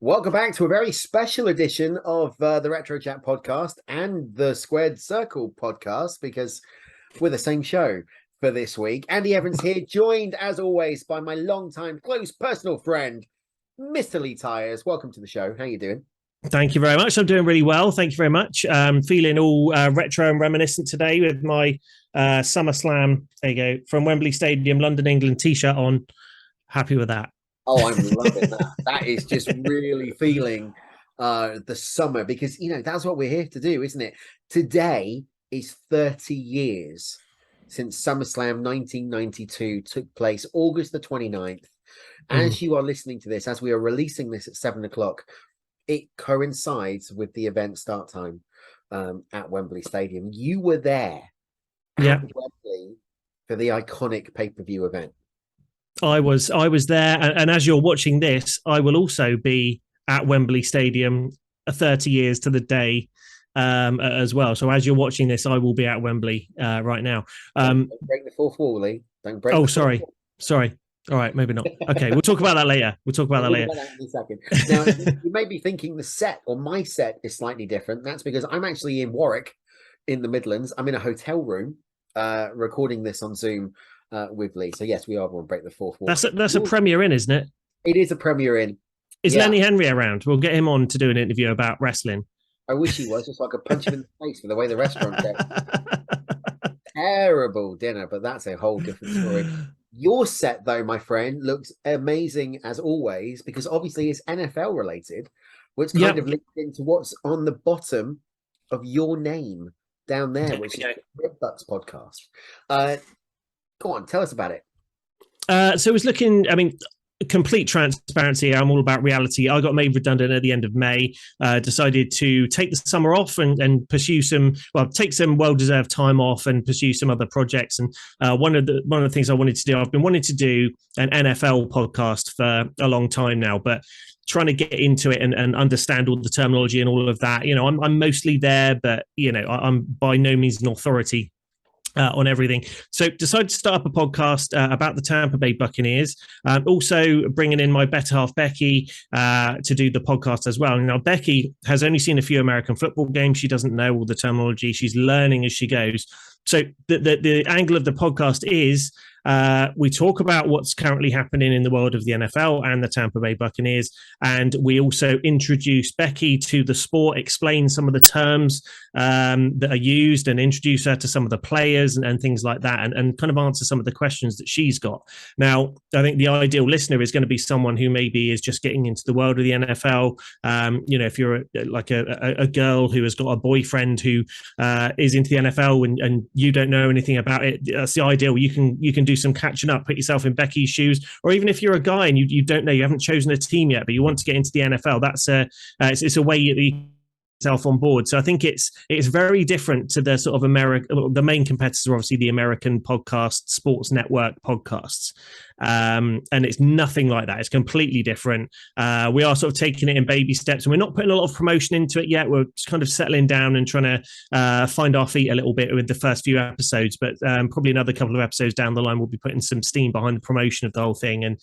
Welcome back to a very special edition of the Retro Chat podcast and the Squared Circle podcast, because we're the same show for this week. Andy Evans here, joined as always by my longtime close personal friend, Mr. Lee Tyers. Welcome to the show. How you doing? Thank you very much. I'm doing really well. Thank you very much. Feeling all retro and reminiscent today with my SummerSlam, there you go, from Wembley Stadium, London, England t-shirt on. Happy with that. Oh, I'm loving that. That is just really feeling the summer, because, that's what we're here to do, isn't it? Today is 30 years since SummerSlam 1992 took place, August the 29th. As you are listening to this, as we are releasing this at 7 o'clock, it coincides with the event start time at Wembley Stadium. You were there at Wembley for the iconic pay-per-view event. I was there, and as you're watching this, I will also be at Wembley Stadium 30 years to the day as well. So as you're watching this, I will be at Wembley right now. Don't break the fourth wall, Lee. Don't break. Oh, sorry. All right, maybe not. Okay, we'll talk about that later. We'll talk about that later. In a second. Now, you may be thinking the set, or my set, is slightly different. That's because I'm actually in Warwick, in the Midlands. I'm in a hotel room, recording this on Zoom with Lee. So yes, we are going to break the fourth wall. That's a Premier Inn, isn't it? It is a Premier Inn. Is Lenny Henry around? We'll get him on to do an interview about wrestling. I wish he was, just so I could punch him in the face for the way the restaurant goes. Terrible dinner, but that's a whole different story. Your set, though, my friend, looks amazing as always, because obviously it's NFL related, which kind of links into what's on the bottom of your name down there, which is the Brit Bucks podcast. Go on, tell us about it. So I was looking, complete transparency. I'm all about reality. I got made redundant at the end of May, decided to take the summer off and pursue take some well-deserved time off and pursue some other projects. And one of the things I wanted to do, I've been wanting to do an NFL podcast for a long time now, but trying to get into it and understand all the terminology and all of that. I'm mostly there, but I'm by no means an authority on everything. So decided to start up a podcast about the Tampa Bay Buccaneers, also bringing in my better half Becky to do the podcast as well. Now Becky has only seen a few American football games. She doesn't know all the terminology. She's learning as she goes. So the angle of the podcast is we talk about what's currently happening in the world of the NFL and the Tampa Bay Buccaneers. And we also introduce Becky to the sport, explain some of the terms that are used and introduce her to some of the players and things like that, and kind of answer some of the questions that she's got. Now, I think the ideal listener is going to be someone who maybe is just getting into the world of the NFL. If you're a girl who has got a boyfriend who is into the NFL and you don't know anything about it, that's the ideal. You can do some catching up, put yourself in Becky's shoes, or even if you're a guy and you don't know, you haven't chosen a team yet, but you want to get into the NFL, that's it's a way you yourself on board. So I think it's very different to the sort of the main competitors are obviously the American podcast, Sports Network podcasts. And it's nothing like that. It's completely different. We are sort of taking it in baby steps, and we're not putting a lot of promotion into it yet. We're just kind of settling down and trying to find our feet a little bit with the first few episodes, but probably another couple of episodes down the line, we'll be putting some steam behind the promotion of the whole thing. And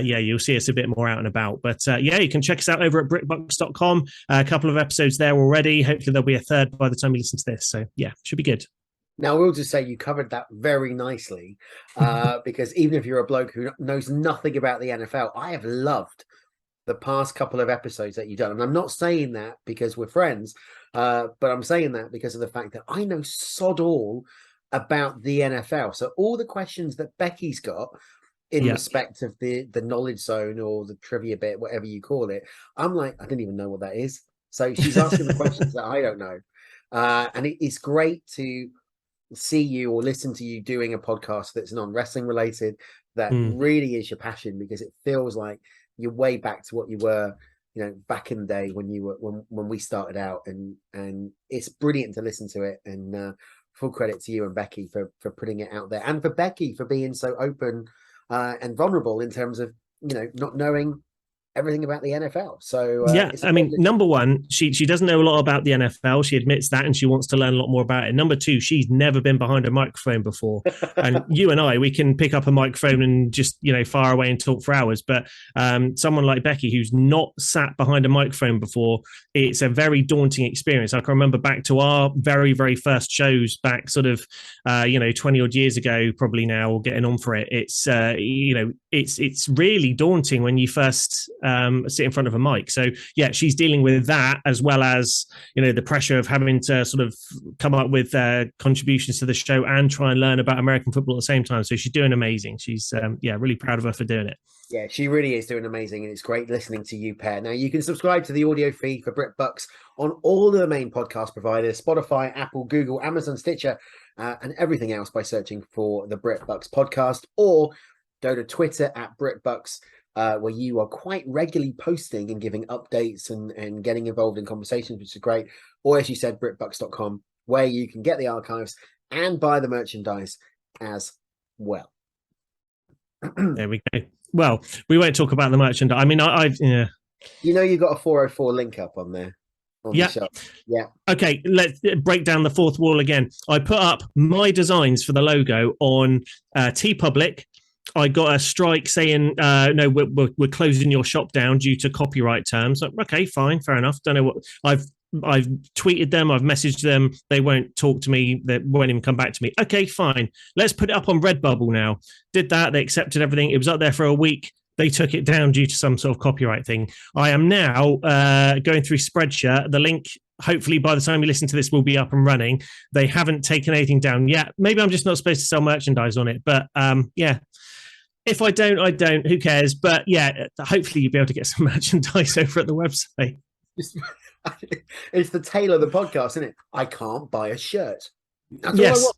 you'll see us a bit more out and about. But you can check us out over at britbucks.com. A couple of episodes there already. Hopefully there'll be a third by the time you listen to this. So should be good. Now, we'll just say you covered that very nicely, because even if you're a bloke who knows nothing about the NFL, I have loved the past couple of episodes that you've done. And I'm not saying that because we're friends, but I'm saying that because of the fact that I know sod all about the NFL. So all the questions that Becky's got in respect of the knowledge zone or the trivia bit, whatever you call it, I'm like, I didn't even know what that is. So she's asking the questions that I don't know. And it's great to see you or listen to you doing a podcast that's non-wrestling related, that really is your passion, because it feels like you're way back to what you were, back in the day when you were when we started out, and it's brilliant to listen to it. And full credit to you and Becky for putting it out there, and for Becky for being so open and vulnerable in terms of not knowing everything about the NFL. So yeah, I mean, number one, she doesn't know a lot about the NFL. She admits that, and she wants to learn a lot more about it. Number two, she's never been behind a microphone before. And you and I, we can pick up a microphone and just, fire away and talk for hours. But someone like Becky, who's not sat behind a microphone before, it's a very daunting experience. I can remember back to our very, very first shows back sort of, 20 odd years ago, probably now, or getting on for it. It's, it's really daunting when you first sit in front of a mic. So yeah, she's dealing with that, as well as the pressure of having to sort of come up with contributions to the show and try and learn about American football at the same time. So she's doing amazing. She's really proud of her for doing it. Yeah, she really is doing amazing, and it's great listening to you pair. Now you can subscribe to the audio feed for Brit Bucks on all the main podcast providers: Spotify, Apple, Google, Amazon, Stitcher, and everything else by searching for the Brit Bucks podcast, or go to Twitter at Brit Bucks, where you are quite regularly posting and giving updates and getting involved in conversations, which is great. Or, as you said, BritBucks.com, where you can get the archives and buy the merchandise as well. There we go. Well, we won't talk about the merchandise. I mean, I've you've got a 404 link up on there. Yeah. Yeah. Okay, let's break down the fourth wall again. I put up my designs for the logo on TeePublic. I got a strike saying, no, we're closing your shop down due to copyright terms. Like, okay, fine, fair enough. Don't know what I've tweeted them. I've messaged them. They won't talk to me. They won't even come back to me. Okay, fine. Let's put it up on Redbubble now. Did that. They accepted everything. It was up there for a week. They took it down due to some sort of copyright thing. I am now going through Spreadshirt. The link, hopefully by the time you listen to this, will be up and running. They haven't taken anything down yet. Maybe I'm just not supposed to sell merchandise on it. But yeah. If I don't, I don't. Who cares? But yeah, hopefully you'll be able to get some merchandise over at the website. It's the tail of the podcast, isn't it? I can't buy a shirt. That's yes. all I want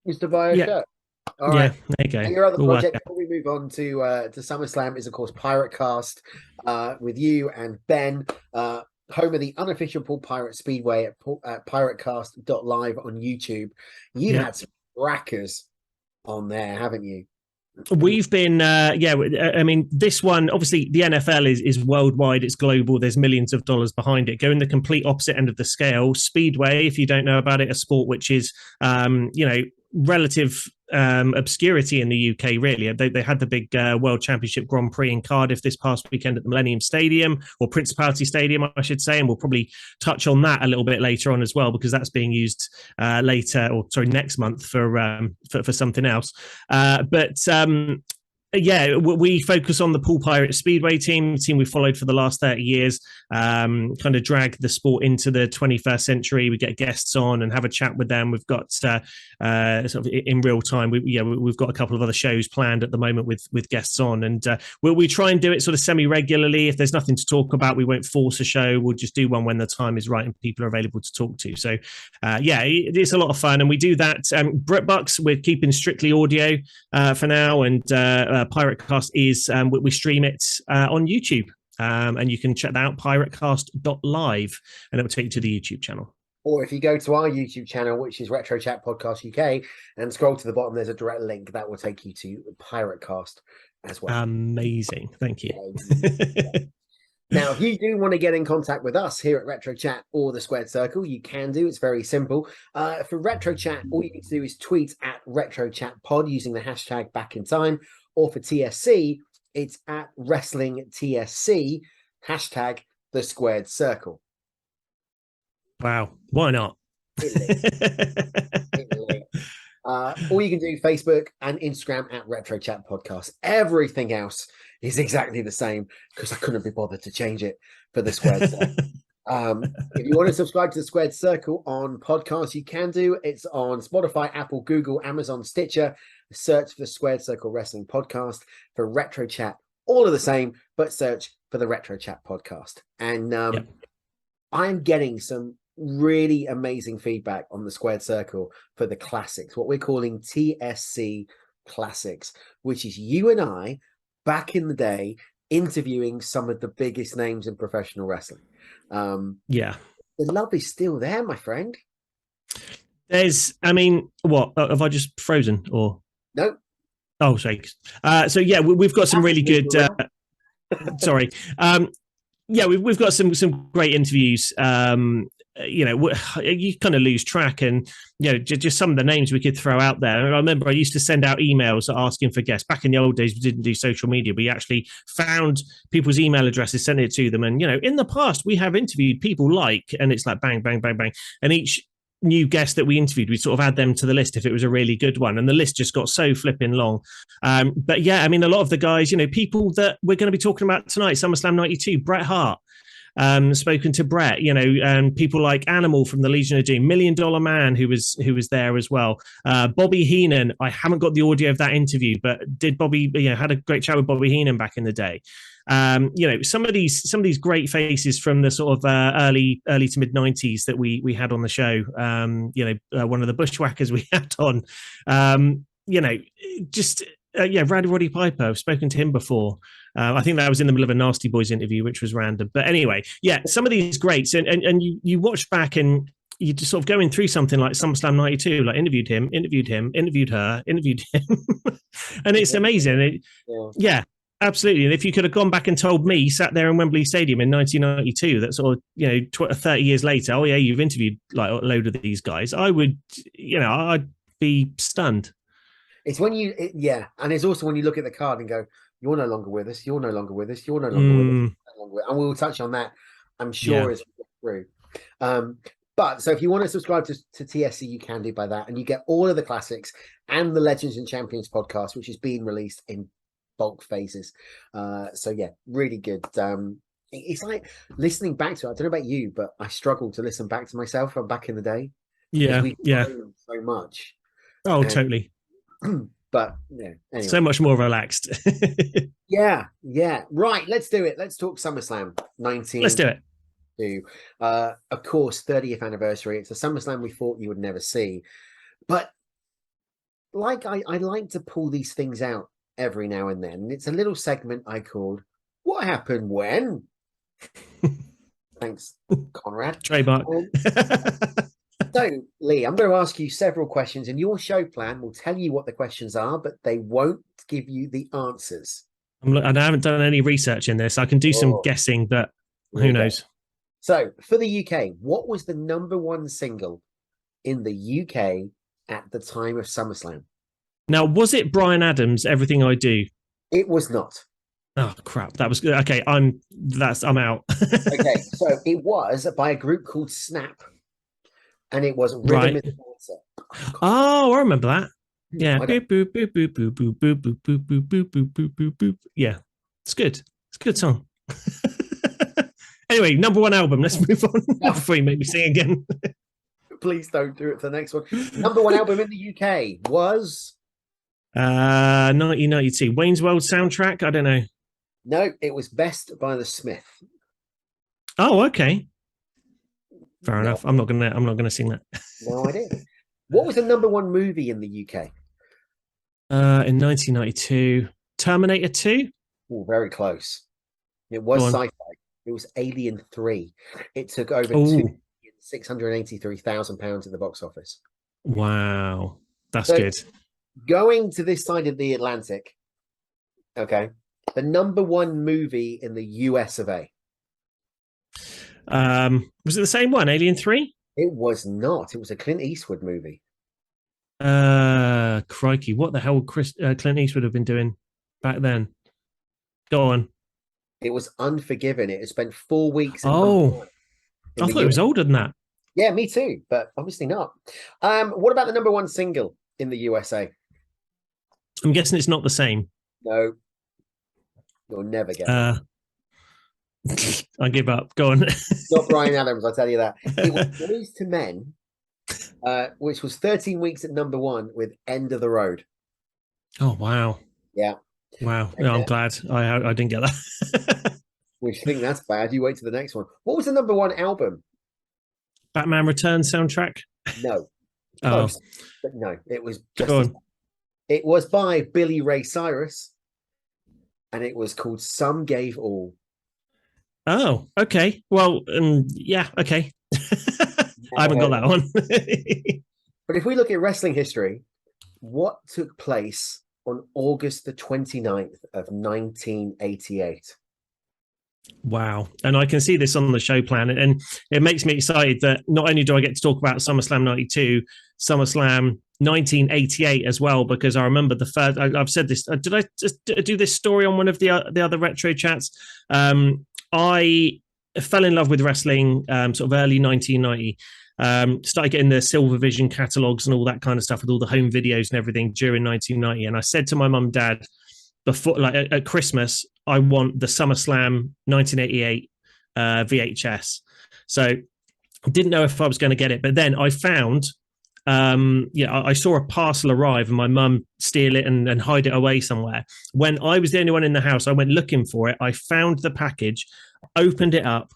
is to buy a shirt. All right. There you go. And your other project before we move on to SummerSlam is, of course, Pirate Cast with you and Ben, home of the unofficial Pool Pirate Speedway at piratecast.live on YouTube. You've had some crackers on there, haven't you? We've been, I mean, this one, obviously the NFL is worldwide, it's global, there's millions of dollars behind it. Going the complete opposite end of the scale, Speedway, if you don't know about it, a sport which is, relative obscurity in the UK, really. They had the big World Championship Grand Prix in Cardiff this past weekend at the Millennium Stadium, or Principality Stadium, I should say, and we'll probably touch on that a little bit later on as well, because that's being used next month for something else. Yeah, we focus on the Pool Pirate Speedway team we followed for the last 30 years, kind of drag the sport into the 21st century. We get guests on and have a chat with them. We've got sort of in real time. We've got a couple of other shows planned at the moment with guests on, and we try and do it sort of semi-regularly. If there's nothing to talk about, we won't force a show. We'll just do one when the time is right and people are available to talk to. So it's a lot of fun, and we do that. Brit Bucks, we're keeping strictly audio for now, and Pirate Cast is we stream it on YouTube, and you can check that out, piratecast.live, and it will take you to the YouTube channel. Or if you go to our YouTube channel, which is Retro Chat Podcast UK, and scroll to the bottom, there's a direct link that will take you to Pirate Cast as well. Amazing. Thank you. Now, if you do want to get in contact with us here at Retro Chat or the Squared Circle, you can do. It's very simple. For Retro Chat, all you need to do is tweet at Retro Chat Pod using the hashtag Back in Time. Or for TSC, it's at Wrestling TSC, hashtag the Squared Circle. Wow, why not? Or you can do Facebook and Instagram at Retro Chat Podcast. Everything else is exactly the same because I couldn't be bothered to change it for the Squared Circle. If you want to subscribe to the Squared Circle on podcasts, you can do. It's on Spotify, Apple, Google, Amazon, Stitcher. Search for the Squared Circle Wrestling Podcast. For Retro Chat, all of the same, but search for the Retro Chat Podcast. And I'm getting some really amazing feedback on the Squared Circle for the classics, what we're calling TSC Classics, which is you and I back in the day interviewing some of the biggest names in professional wrestling. The love is still there, my friend. What have I just frozen or no? Oh, shakes. So yeah, we've got some really good. Sorry. Yeah, we've got some great interviews. You kind of lose track, and just some of the names we could throw out there. And I remember I used to send out emails asking for guests. Back in the old days, we didn't do social media. We actually found people's email addresses, sent it to them, and in the past we have interviewed people like, and it's like bang, bang, bang, bang, and each new guest that we interviewed, we sort of add them to the list if it was a really good one, and the list just got so flipping long. But yeah, I mean, a lot of the guys, people that we're going to be talking about tonight, SummerSlam '92, Bret Hart, spoken to Bret, and people like Animal from the Legion of Doom, $1 Million Man, who was there as well. Bobby Heenan, I haven't got the audio of that interview, but did Bobby, had a great chat with Bobby Heenan back in the day. Some of these great faces from the sort of early to mid 90s that we had on the show. One of the Bushwhackers we had on. Roddy Piper. I've spoken to him before. I think that was in the middle of a Nasty Boys interview, which was random. But anyway, some of these greats, and you watch back and you're just sort of going through something like SummerSlam '92, like interviewed him, interviewed her, interviewed him, and it's amazing. Absolutely. And if you could have gone back and told me, sat there in Wembley Stadium in 1992, that sort of 30 years later, oh yeah, you've interviewed like a load of these guys, I would, I'd be stunned. It's when and it's also when you look at the card and go, you're no longer with us, you're no longer with us, you're no longer with us, and we'll touch on that, I'm sure, as we go through. But so if you want to subscribe to TSC, you can do by that, and you get all of the classics and the Legends and Champions podcast, which is being released in bulk phases. Really good. It's like listening back to it. I don't know about you, but I struggle to listen back to myself from back in the day. We so much. Oh, totally. But anyway. So much more relaxed. Right, let's do it. Let's talk SummerSlam 19. Let's do it. Of course, 30th anniversary. It's a SummerSlam we thought you would never see, but like I like to pull these things out every now and then. It's a little segment I called "What Happened When." Thanks, Conrad. Trademark. So, Lee, I'm going to ask you several questions, and your show plan will tell you what the questions are, but they won't give you the answers. I haven't done any research in this. I can do some guessing, but who knows? So, for the UK, what was the #1 single in the UK at the time of SummerSlam? Now, was it Bryan Adams' "Everything I Do"? It was not. Oh crap! That was good. Okay, I'm out. Okay, so it was by a group called Snap, and it was Rhythm is the Dancer. Oh, I remember that. Yeah. Yeah, it's good. It's a good song. Anyway, #1 album. Let's move on before you make me sing again. Please don't do it for the next one. #1 album in the UK was 1992. Wayne's World soundtrack. I don't know. No, it was Best by the Smith. Oh, okay. Fair enough. I'm not gonna sing that. No idea. What was the #1 movie in the UK? In 1992, Terminator 2. Oh, very close. It was sci-fi. It was Alien 3. It took over £2,683,000 at the box office. Wow, that's good. Going to this side of the Atlantic, okay, the #1 movie in the US of A. Was it the same one, Alien 3? It was not. It was a Clint Eastwood movie. Crikey, what the hell would Clint Eastwood have been doing back then? Go on. It was Unforgiven. It had spent 4 weeks. I thought it was older than that. Yeah, me too, but obviously not. What about the #1 single in the USA? I'm guessing it's not the same. No, you'll never get it. I give up. Go on. Not Bryan Adams, I'll tell you that. It was Boys to Men, which was 13 weeks at #1 with End of the Road. Oh, wow. Yeah. Wow. Okay. I'm glad I didn't get that. If you think that's bad, you wait to the next one. What was the #1 album? Batman Returns soundtrack? No. Close. But no, it was just it was by Billy Ray Cyrus, and it was called Some Gave All. Oh, okay. Well, yeah, okay. I haven't got that one. But if we look at wrestling history, what took place on August the 29th of 1988? Wow. And I can see this on the show plan. And it makes me excited that not only do I get to talk about SummerSlam 92, SummerSlam 1988 as well, because I remember the first, I've said this, did I just do this story on one of the other retro chats? I fell in love with wrestling sort of early 1990. Started getting the Silver Vision catalogs and all that kind of stuff with all the home videos and everything during 1990. And I said to my mum and dad, before, like at Christmas, I want the SummerSlam 1988 VHS. So I didn't know if I was going to get it, but then I found, I saw a parcel arrive and my mum steal it and hide it away somewhere. When I was the only one in the house, I went looking for it. I found the package, opened it up,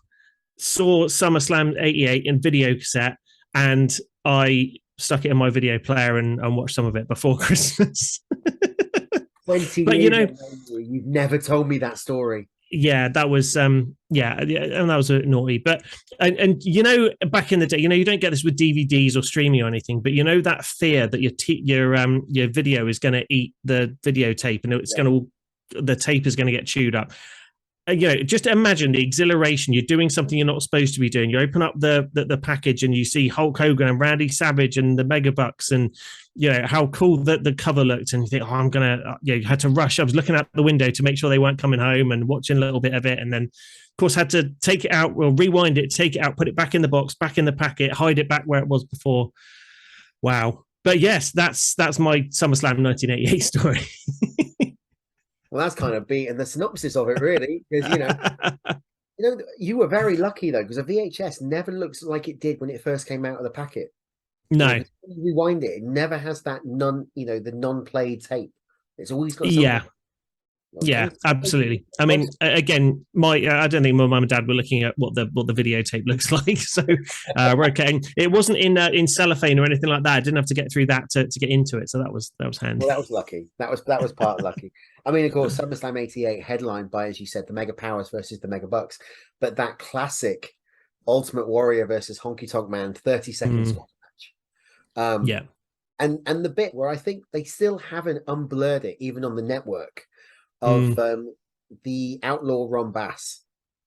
saw SummerSlam 88 in video cassette, and I stuck it in my video player and watched some of it before Christmas. 20 but years you've never told me that story. Yeah, that was and that was a naughty. But and back in the day, you don't get this with DVDs or streaming or anything, but that fear that your video is going to eat the videotape and the tape is going to get chewed up. Just imagine the exhilaration. You're doing something you're not supposed to be doing. You open up the package and you see Hulk Hogan and Randy Savage and the Mega Bucks, and how cool the cover looked, and you think, I'm gonna. You had to rush. I was looking out the window to make sure they weren't coming home and watching a little bit of it, and then of course had to take it out, rewind it, take it out, put it back in the box, back in the packet, hide it back where it was before. Wow. But yes, that's my SummerSlam 1988 story. Well, that's kind of beating the synopsis of it, really, because you were very lucky though, because a VHS never looks like it did when it first came out of the packet. No, when you rewind it never has that the non-played tape. It's always got something. Yeah, absolutely. I mean, again, I don't think my mum and dad were looking at what the videotape looks like, so we're okay. It wasn't in cellophane or anything like that. I didn't have to get through that to get into it, so that was handy. Well, that was lucky. That was part lucky. I mean, of course, SummerSlam '88 headlined by, as you said, the Mega Powers versus the Mega Bucks, but that classic Ultimate Warrior versus Honky Tonk Man 30-second match. And the bit where I think they still haven't unblurred it, even on the network, of the outlaw Ron Bass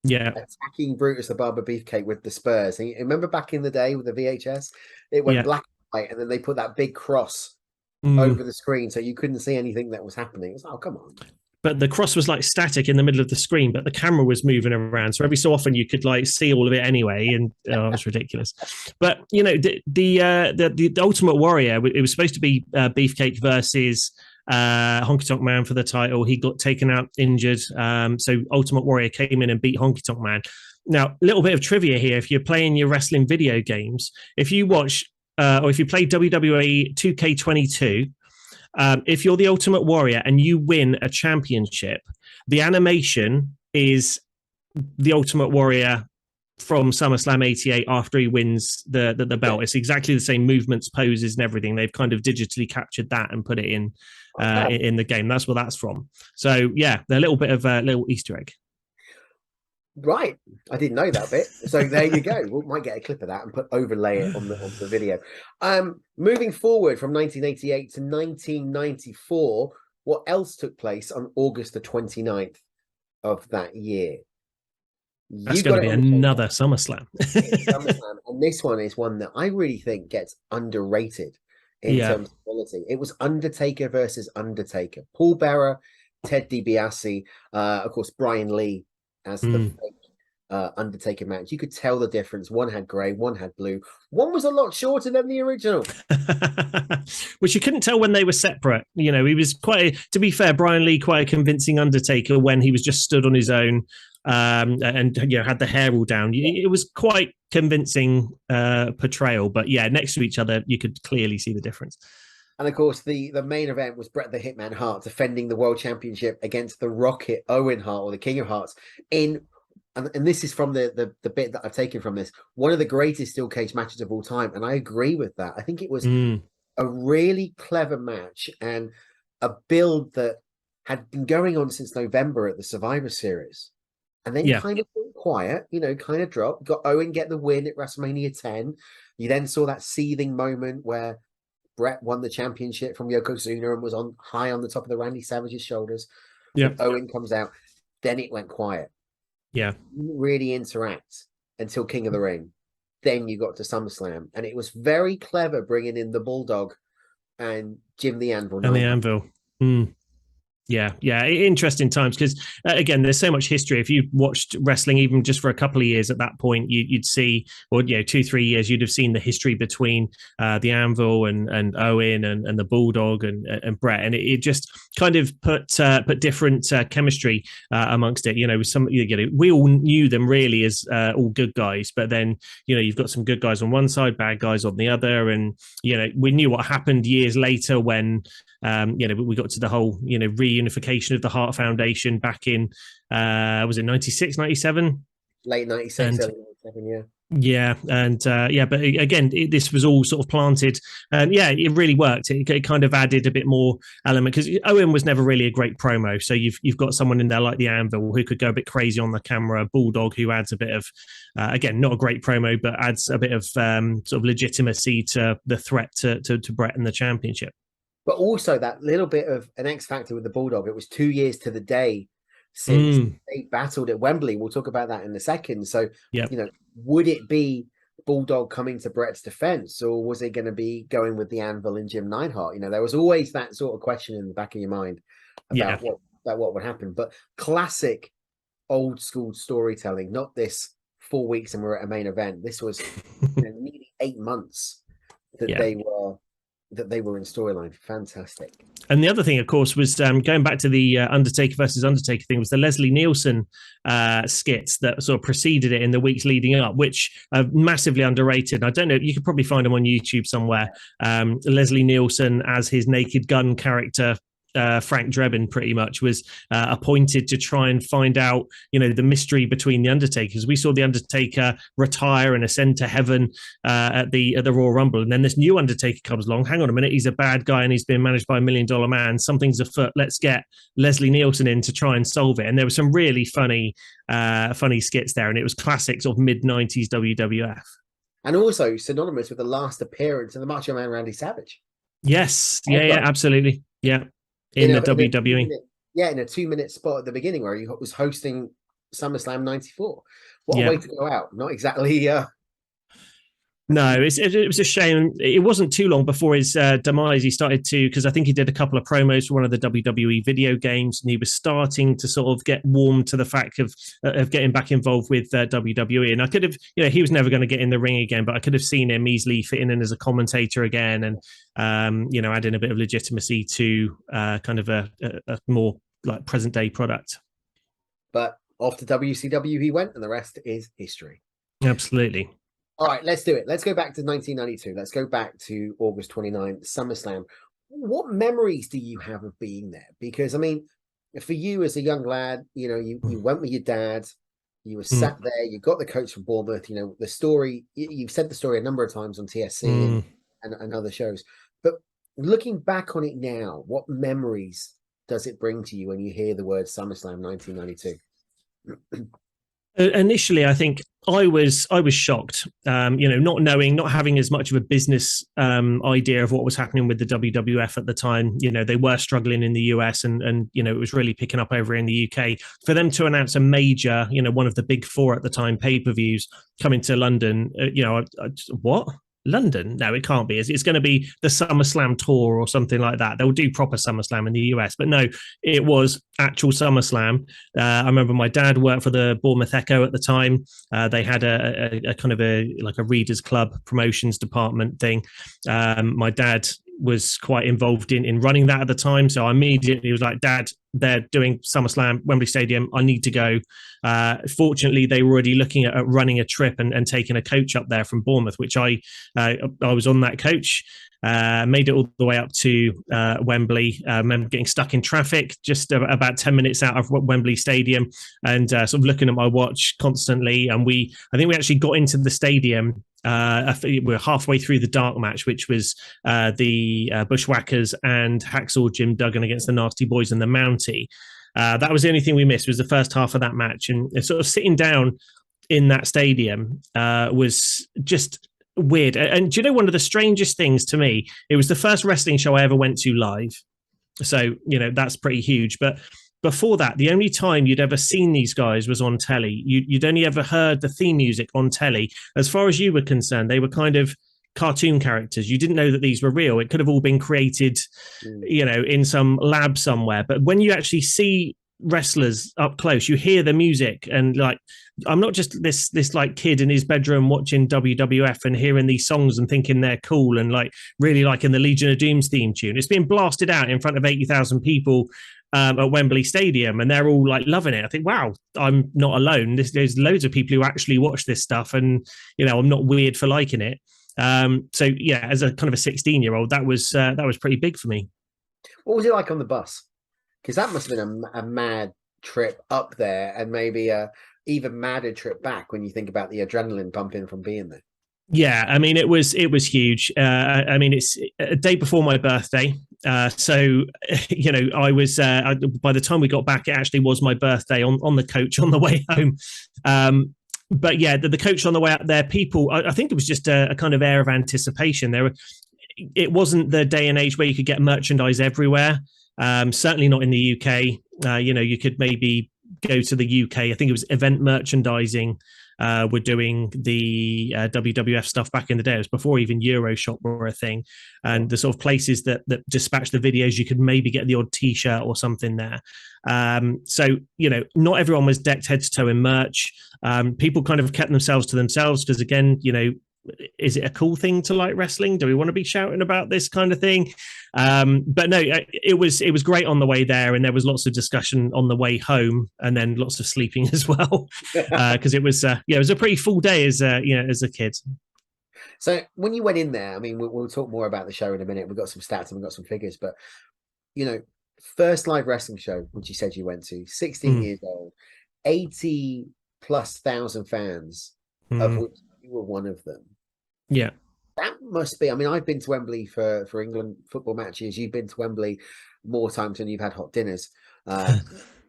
attacking Brutus the Barber Beefcake with the Spurs. And you remember back in the day with the VHS, it went black and white, and then they put that big cross over the screen so you couldn't see anything that was happening. It's like, oh, come on. But the cross was like static in the middle of the screen, but the camera was moving around, so every so often you could like see all of it anyway, and it was ridiculous. But the Ultimate Warrior, it was supposed to be Beefcake versus Honky Tonk Man for the title. He got taken out injured, so Ultimate Warrior came in and beat Honky Tonk Man. Now, a little bit of trivia here: if you're playing your wrestling video games, if you watch or if you play WWE 2K22. If you're the Ultimate Warrior and you win a championship, the animation is the Ultimate Warrior from SummerSlam 88 after he wins the belt. It's exactly the same movements, poses, and everything. They've kind of digitally captured that and put it in the game. That's where that's from. So yeah, they're a little bit of a little Easter egg. Right, I didn't know that bit. So there you go. We might get a clip of that and overlay it on the video. Moving forward from 1988 to 1994, what else took place on August the 29th of that year? That's going to be another SummerSlam. SummerSlam, and this one is one that I really think gets underrated in terms of quality. It was Undertaker versus Undertaker. Paul Bearer, Ted DiBiase, of course, Brian Lee as the fake Undertaker match. You could tell the difference. One had grey, one had blue. One was a lot shorter than the original. Which you couldn't tell when they were separate. He was to be fair, Brian Lee, quite a convincing Undertaker when he was just stood on his own and had the hair all down. It was quite convincing portrayal, but next to each other, you could clearly see the difference. And of course, the main event was Bret the Hitman Hart defending the World Championship against the Rocket Owen Hart, or the King of Hearts. And this is from the bit that I've taken from this, one of the greatest steel cage matches of all time. And I agree with that. I think it was a really clever match and a build that had been going on since November at the Survivor Series. And then kind of went quiet, kind of dropped. Got Owen get the win at WrestleMania 10. You then saw that seething moment where Bret won the championship from Yokozuna and was on high on the top of the Randy Savage's shoulders. Owen comes out. Then it went quiet. Yeah. Didn't really interact until King of the Ring. Then you got to SummerSlam, and it was very clever bringing in the Bulldog and Jim the Anvil And the Neidhart. Anvil. Mm. Yeah, interesting times because again, there's so much history. If you watched wrestling even just for a couple of years at that point, you'd see, or 2-3 years, you'd have seen the history between the Anvil and Owen and the Bulldog and Bret, and it just kind of put different chemistry amongst it. We all knew them really as all good guys, but then you've got some good guys on one side, bad guys on the other, and we knew what happened years later when. We got to the whole, reunification of the Hart Foundation back in, was it 96, 97? Late 96, early 97, yeah. Yeah, and but again, this was all sort of planted, and it really worked. It kind of added a bit more element because Owen was never really a great promo. So you've got someone in there like the Anvil who could go a bit crazy on the camera. Bulldog who adds a bit of, again, not a great promo, but adds a bit of sort of legitimacy to the threat to Bret and the championship. But also that little bit of an X factor with the Bulldog. It was 2 years to the day since they battled at Wembley. We'll talk about that in a second. So, would it be Bulldog coming to Bret's defense, or was it going to be going with the Anvil and Jim Neidhart? There was always that sort of question in the back of your mind about what would happen. But classic old school storytelling, not this 4 weeks and we're at a main event. This was nearly 8 months that they were in storyline. Fantastic. And the other thing, of course, was going back to the Undertaker versus Undertaker thing, was the Leslie Nielsen skits that sort of preceded it in the weeks leading up, which are massively underrated. I don't know, you could probably find them on YouTube somewhere. Leslie Nielsen as his Naked Gun character, Frank Drebin pretty much was appointed to try and find out, the mystery between the Undertakers. We saw the Undertaker retire and ascend to heaven at the Royal Rumble, and then this new Undertaker comes along. Hang on a minute, he's a bad guy and he's been managed by $1 million man. Something's afoot. Let's get Leslie Nielsen in to try and solve it. And there were some really funny skits there, and it was classic sort of mid-90s WWF. And also synonymous with the last appearance of the Macho Man Randy Savage. Yes, yeah, absolutely, yeah. In the WWE. In a 2-minute spot at the beginning where he was hosting SummerSlam 94. What a way to go out. Not exactly... No, it was a shame. It wasn't too long before his demise. He started to, because I think he did a couple of promos for one of the WWE video games, and he was starting to sort of get warm to the fact of getting back involved with WWE. And I could have, he was never going to get in the ring again, but I could have seen him easily fitting in as a commentator again, and adding a bit of legitimacy to kind of a more like present day product. But off to WCW he went, and the rest is history. Absolutely. All right, let's do it. Let's go back to 1992. Let's go back to August 29th, SummerSlam. What memories do you have of being there? Because, I mean, for you as a young lad, you went with your dad, you were sat there, you got the coach from Bournemouth, the story, you've said the story a number of times on TSC and other shows. But looking back on it now, what memories does it bring to you when you hear the word SummerSlam 1992? Initially, I think I was shocked, not having as much of a business idea of what was happening with the WWF at the time. They were struggling in the US and it was really picking up over in the UK. For them to announce a major, one of the big four at the time pay-per-views coming to London, what? London? No, it can't be. It's going to be the SummerSlam tour or something like that. They'll do proper SummerSlam in the US, but no, it was actual SummerSlam. I remember my dad worked for the Bournemouth Echo at the time. They had a kind of a Readers Club promotions department thing. My dad was quite involved in running that at the time. So I immediately was like, Dad, they're doing SummerSlam, Wembley Stadium. I need to go. Fortunately, they were already looking at running a trip and taking a coach up there from Bournemouth, which I was on that coach. Made it all the way up to Wembley. Remember getting stuck in traffic just about 10 minutes out of Wembley Stadium, and sort of looking at my watch constantly. And I think we actually got into the stadium. We're halfway through the dark match, which was the Bushwhackers and Hacksaw Jim Duggan against the Nasty Boys and the Mountie. That was the only thing we missed, was the first half of that match. And sort of sitting down in that stadium was just weird. And do you know, one of the strangest things to me, it was the first wrestling show I ever went to live. So, that's pretty huge. But before that, the only time you'd ever seen these guys was on telly. You'd only ever heard the theme music on telly. As far as you were concerned, they were kind of cartoon characters. You didn't know that these were real. It could have all been created, in some lab somewhere. But when you actually see wrestlers up close, you hear the music, and like, I'm not just this like kid in his bedroom watching WWF and hearing these songs and thinking they're cool and like really liking the Legion of Doom's theme tune. It's being blasted out in front of 80,000 people at Wembley Stadium, and they're all like loving it. I think, wow, I'm not alone. There's loads of people who actually watch this stuff, and I'm not weird for liking it. So yeah, as a kind of a 16-year-old, that was pretty big for me. What was it like on the bus? Because that must have been a mad trip up there, and maybe a even madder trip back when you think about the adrenaline pumping from being there. Yeah, I mean, it was huge. I mean, it's a day before my birthday. So, I was, by the time we got back, it actually was my birthday on the coach on the way home. But yeah, the coach on the way out there, people, I think it was just a kind of air of anticipation. It wasn't the day and age where you could get merchandise everywhere. Certainly not in the UK. You could maybe go to the UK. I think it was Event Merchandising were doing the WWF stuff back in the day. It was before even Euroshop were a thing. And the sort of places that dispatch the videos, you could maybe get the odd T-shirt or something there. So, not everyone was decked head to toe in merch. People kind of kept themselves to themselves because, again, is it a cool thing to like wrestling? Do we want to be shouting about this kind of thing? But no, it was great on the way there, and there was lots of discussion on the way home, and then lots of sleeping as well, because it was a pretty full day as a kid. So when you went in there, I mean, we'll talk more about the show in a minute. We've got some stats and we've got some figures, but first live wrestling show, which you said you went to, 16 years old, 80,000+ fans, of which you were one of them. Yeah. That must be, I mean, I've been to Wembley for England football matches. You've been to Wembley more times than you've had hot dinners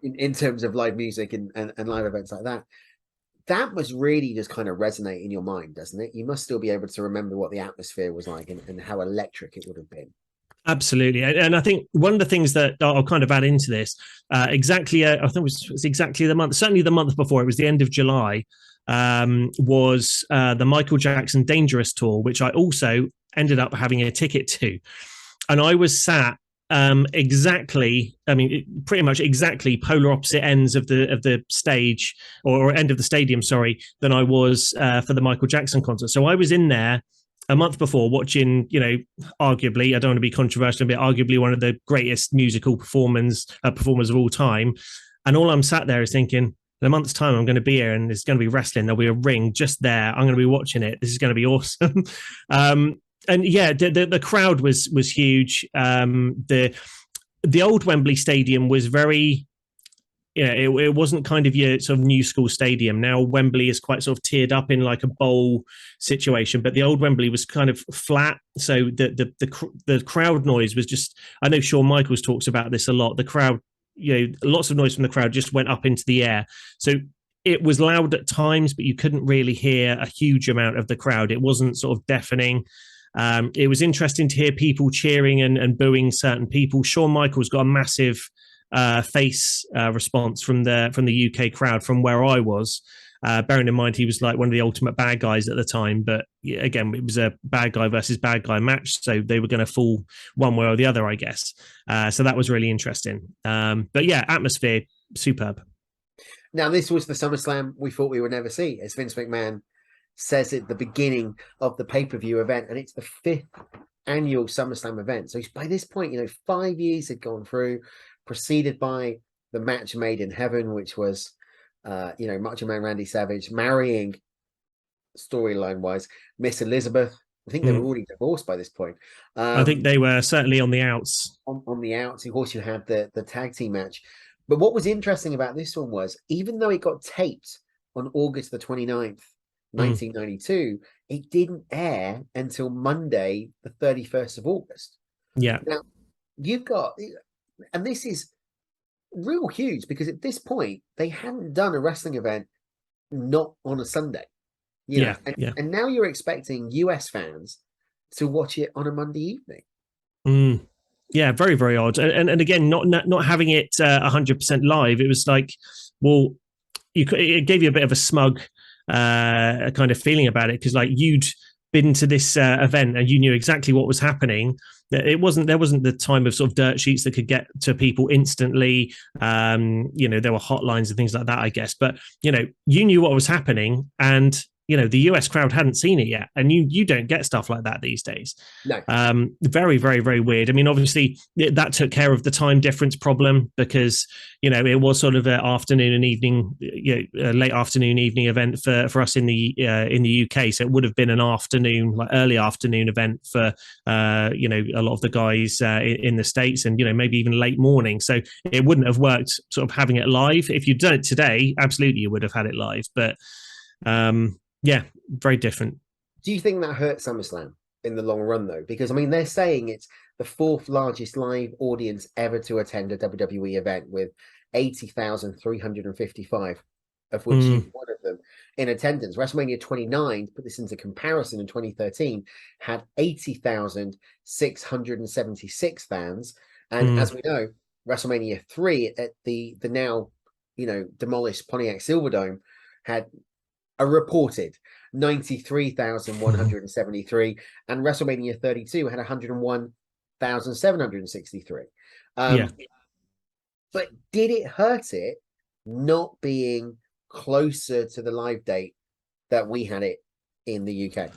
in terms of live music and live events like that. That must really just kind of resonate in your mind, doesn't it? You must still be able to remember what the atmosphere was like and how electric it would have been. Absolutely. And I think one of the things that I'll kind of add into this, I think it was exactly the month, certainly the month before, it was the end of July, was the Michael Jackson Dangerous Tour, which I also ended up having a ticket to. And I was sat pretty much exactly polar opposite ends of the stage or end of the stadium, than I was for the Michael Jackson concert. So I was in there a month before watching, arguably, I don't want to be controversial, but arguably one of the greatest musical performers of all time. And all I'm sat there is thinking, in a month's time, I'm going to be here and there's going to be wrestling. There'll be a ring just there. I'm going to be watching it. This is going to be awesome. And yeah, the crowd was huge. The old Wembley Stadium was very, it wasn't kind of your sort of new school stadium. Now Wembley is quite sort of tiered up in like a bowl situation, but the old Wembley was kind of flat. So the crowd noise was just, I know Shawn Michaels talks about this a lot. The crowd, lots of noise from the crowd just went up into the air. So it was loud at times, but you couldn't really hear a huge amount of the crowd. It wasn't sort of deafening. It was interesting to hear people cheering and booing certain people. Shawn Michaels got a massive face response from the UK crowd from where I was. Bearing in mind he was like one of the ultimate bad guys at the time, but again, it was a bad guy versus bad guy match, so they were going to fall one way or the other, I guess. So that was really interesting. But yeah, atmosphere superb. Now, this was the SummerSlam we thought we would never see, as Vince McMahon says at the beginning of the pay-per-view event, and it's the 5th annual SummerSlam event. So by this point, 5 years had gone through, preceded by the match made in heaven, which was Macho Man Randy Savage marrying, storyline wise, Miss Elizabeth. I think they were already divorced by this point. I think they were certainly on the outs. On the outs. Of course, you had the tag team match. But what was interesting about this one was, even though it got taped on August the 29th, 1992, it didn't air until Monday, the 31st of August. Yeah. Now, you've got, and this is real huge, because at this point, they hadn't done a wrestling event not on a Sunday. And now you're expecting US fans to watch it on a Monday evening. Yeah, very, very odd. And again, not having it 100% live. It was like, well, it gave you a bit of a smug kind of feeling about it, because like you'd been to this event and you knew exactly what was happening. There wasn't the time of sort of dirt sheets that could get to people instantly. There were hotlines and things like that, I guess. But you knew what was happening, and the US crowd hadn't seen it yet, and you don't get stuff like that these days. No. Very, very, very weird. I mean, obviously that took care of the time difference problem, because it was sort of an afternoon and evening, late afternoon evening event for us in the UK. So it would have been an afternoon, like early afternoon event for a lot of the guys in the States, and maybe even late morning. So it wouldn't have worked sort of having it live. If you'd done it today, absolutely you would have had it live, but yeah, very different. Do you think that hurt SummerSlam in the long run, though? Because, I mean, they're saying it's the fourth largest live audience ever to attend a WWE event, with 80,355, of which you're one of them, in attendance. WrestleMania 29, to put this into comparison, in 2013, had 80,676 fans. And as we know, WrestleMania 3 at the now, demolished Pontiac Silverdome had a reported 93,173, and WrestleMania 32 had 101,763. But did it hurt it not being closer to the live date that we had it in the UK?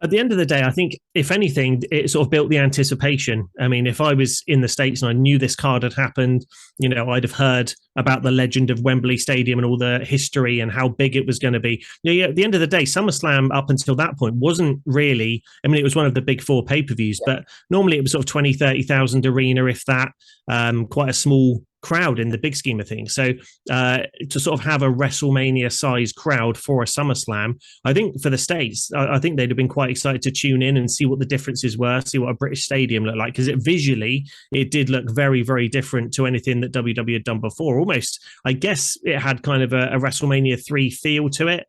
At the end of the day, I think, if anything, it sort of built the anticipation. I mean, if I was in the States and I knew this card had happened, I'd have heard about the legend of Wembley Stadium and all the history and how big it was going to be. At the end of the day, SummerSlam up until that point wasn't really, I mean, it was one of the big four pay-per-views, but normally it was sort of 20, 30,000 arena, if that, quite a small crowd in the big scheme of things. So to sort of have a WrestleMania sized crowd for a SummerSlam, I think for the States, I think they'd have been quite excited to tune in and see what the differences were, see what a British stadium looked like, because it did look very, very different to anything that WWE had done before. Almost, I guess it had kind of a WrestleMania 3 feel to it.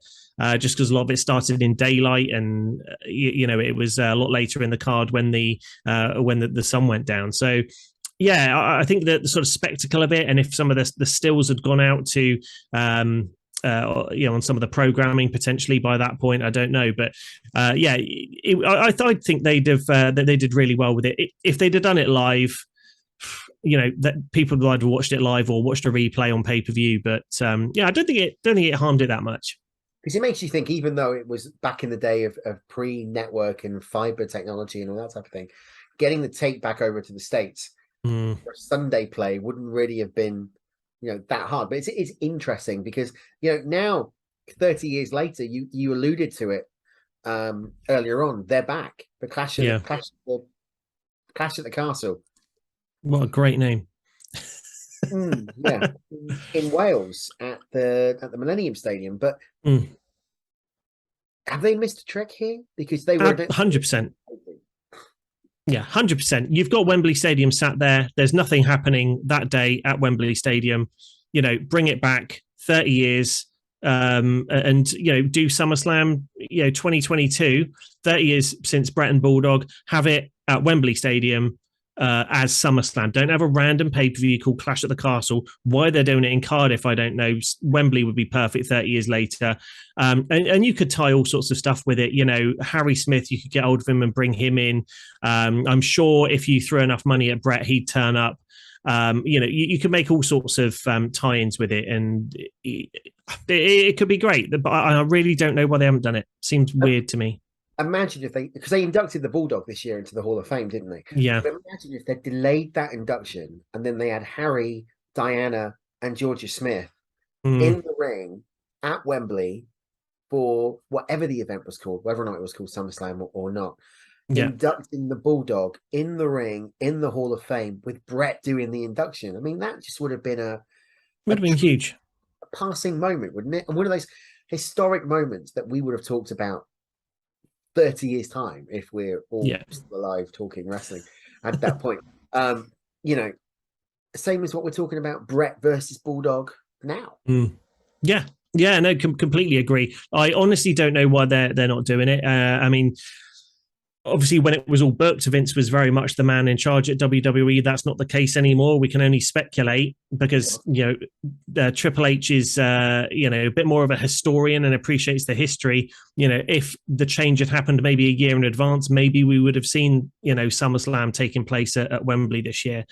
Just because a lot of it started in daylight, and it was a lot later in the card when the sun went down. So yeah, I think that the sort of spectacle of it, and if some of the stills had gone out to on some of the programming potentially by that point, I don't know, but I think they'd have that they did really well with it. If they'd have done it live, that people would either watched it live or watched a replay on pay-per-view. But I don't think it harmed it that much. Because it makes you think, even though it was back in the day of pre-network and fiber technology and all that type of thing, getting the tape back over to the States for a Sunday play wouldn't really have been, that hard. But it's interesting because, now 30 years later, you alluded to it earlier on, they're back. The Clash at the Castle. What a great name. In Wales at the Millennium Stadium. But have they missed a trick here? Because they were 100%. Yeah, 100%. You've got Wembley Stadium sat there. There's nothing happening that day at Wembley Stadium. Bring it back 30 years and do SummerSlam, 2022, 30 years since Bret and Bulldog, have it at Wembley Stadium as SummerSlam. Don't have a random pay-per-view called Clash at the Castle. Why they're doing it in Cardiff, I don't know. Wembley would be perfect 30 years later. And you could tie all sorts of stuff with it. Harry Smith, you could get hold of him and bring him in. I'm sure if you threw enough money at Bret, he'd turn up. You could make all sorts of tie-ins with it, and it could be great. But I really don't know why they haven't done it. Seems weird to me. Imagine if because they inducted the Bulldog this year into the Hall of Fame, didn't they? Yeah. But imagine if they delayed that induction and then they had Harry, Diana, and Georgia Smith in the ring at Wembley for whatever the event was called, whether or not it was called SummerSlam or not. Yeah. Inducting the Bulldog in the ring in the Hall of Fame with Bret doing the induction. I mean, that just would have been huge. A passing moment, wouldn't it? And one of those historic moments that we would have talked about 30 years time if we're all still alive talking wrestling at that point. Same as what we're talking about, Bret versus Bulldog now. No, completely agree. I honestly don't know why they're not doing it. I mean, obviously when it was all booked, Vince was very much the man in charge at WWE. That's not the case anymore. We can only speculate because, Triple H is, a bit more of a historian and appreciates the history. If the change had happened maybe a year in advance, maybe we would have seen, SummerSlam taking place at Wembley this year,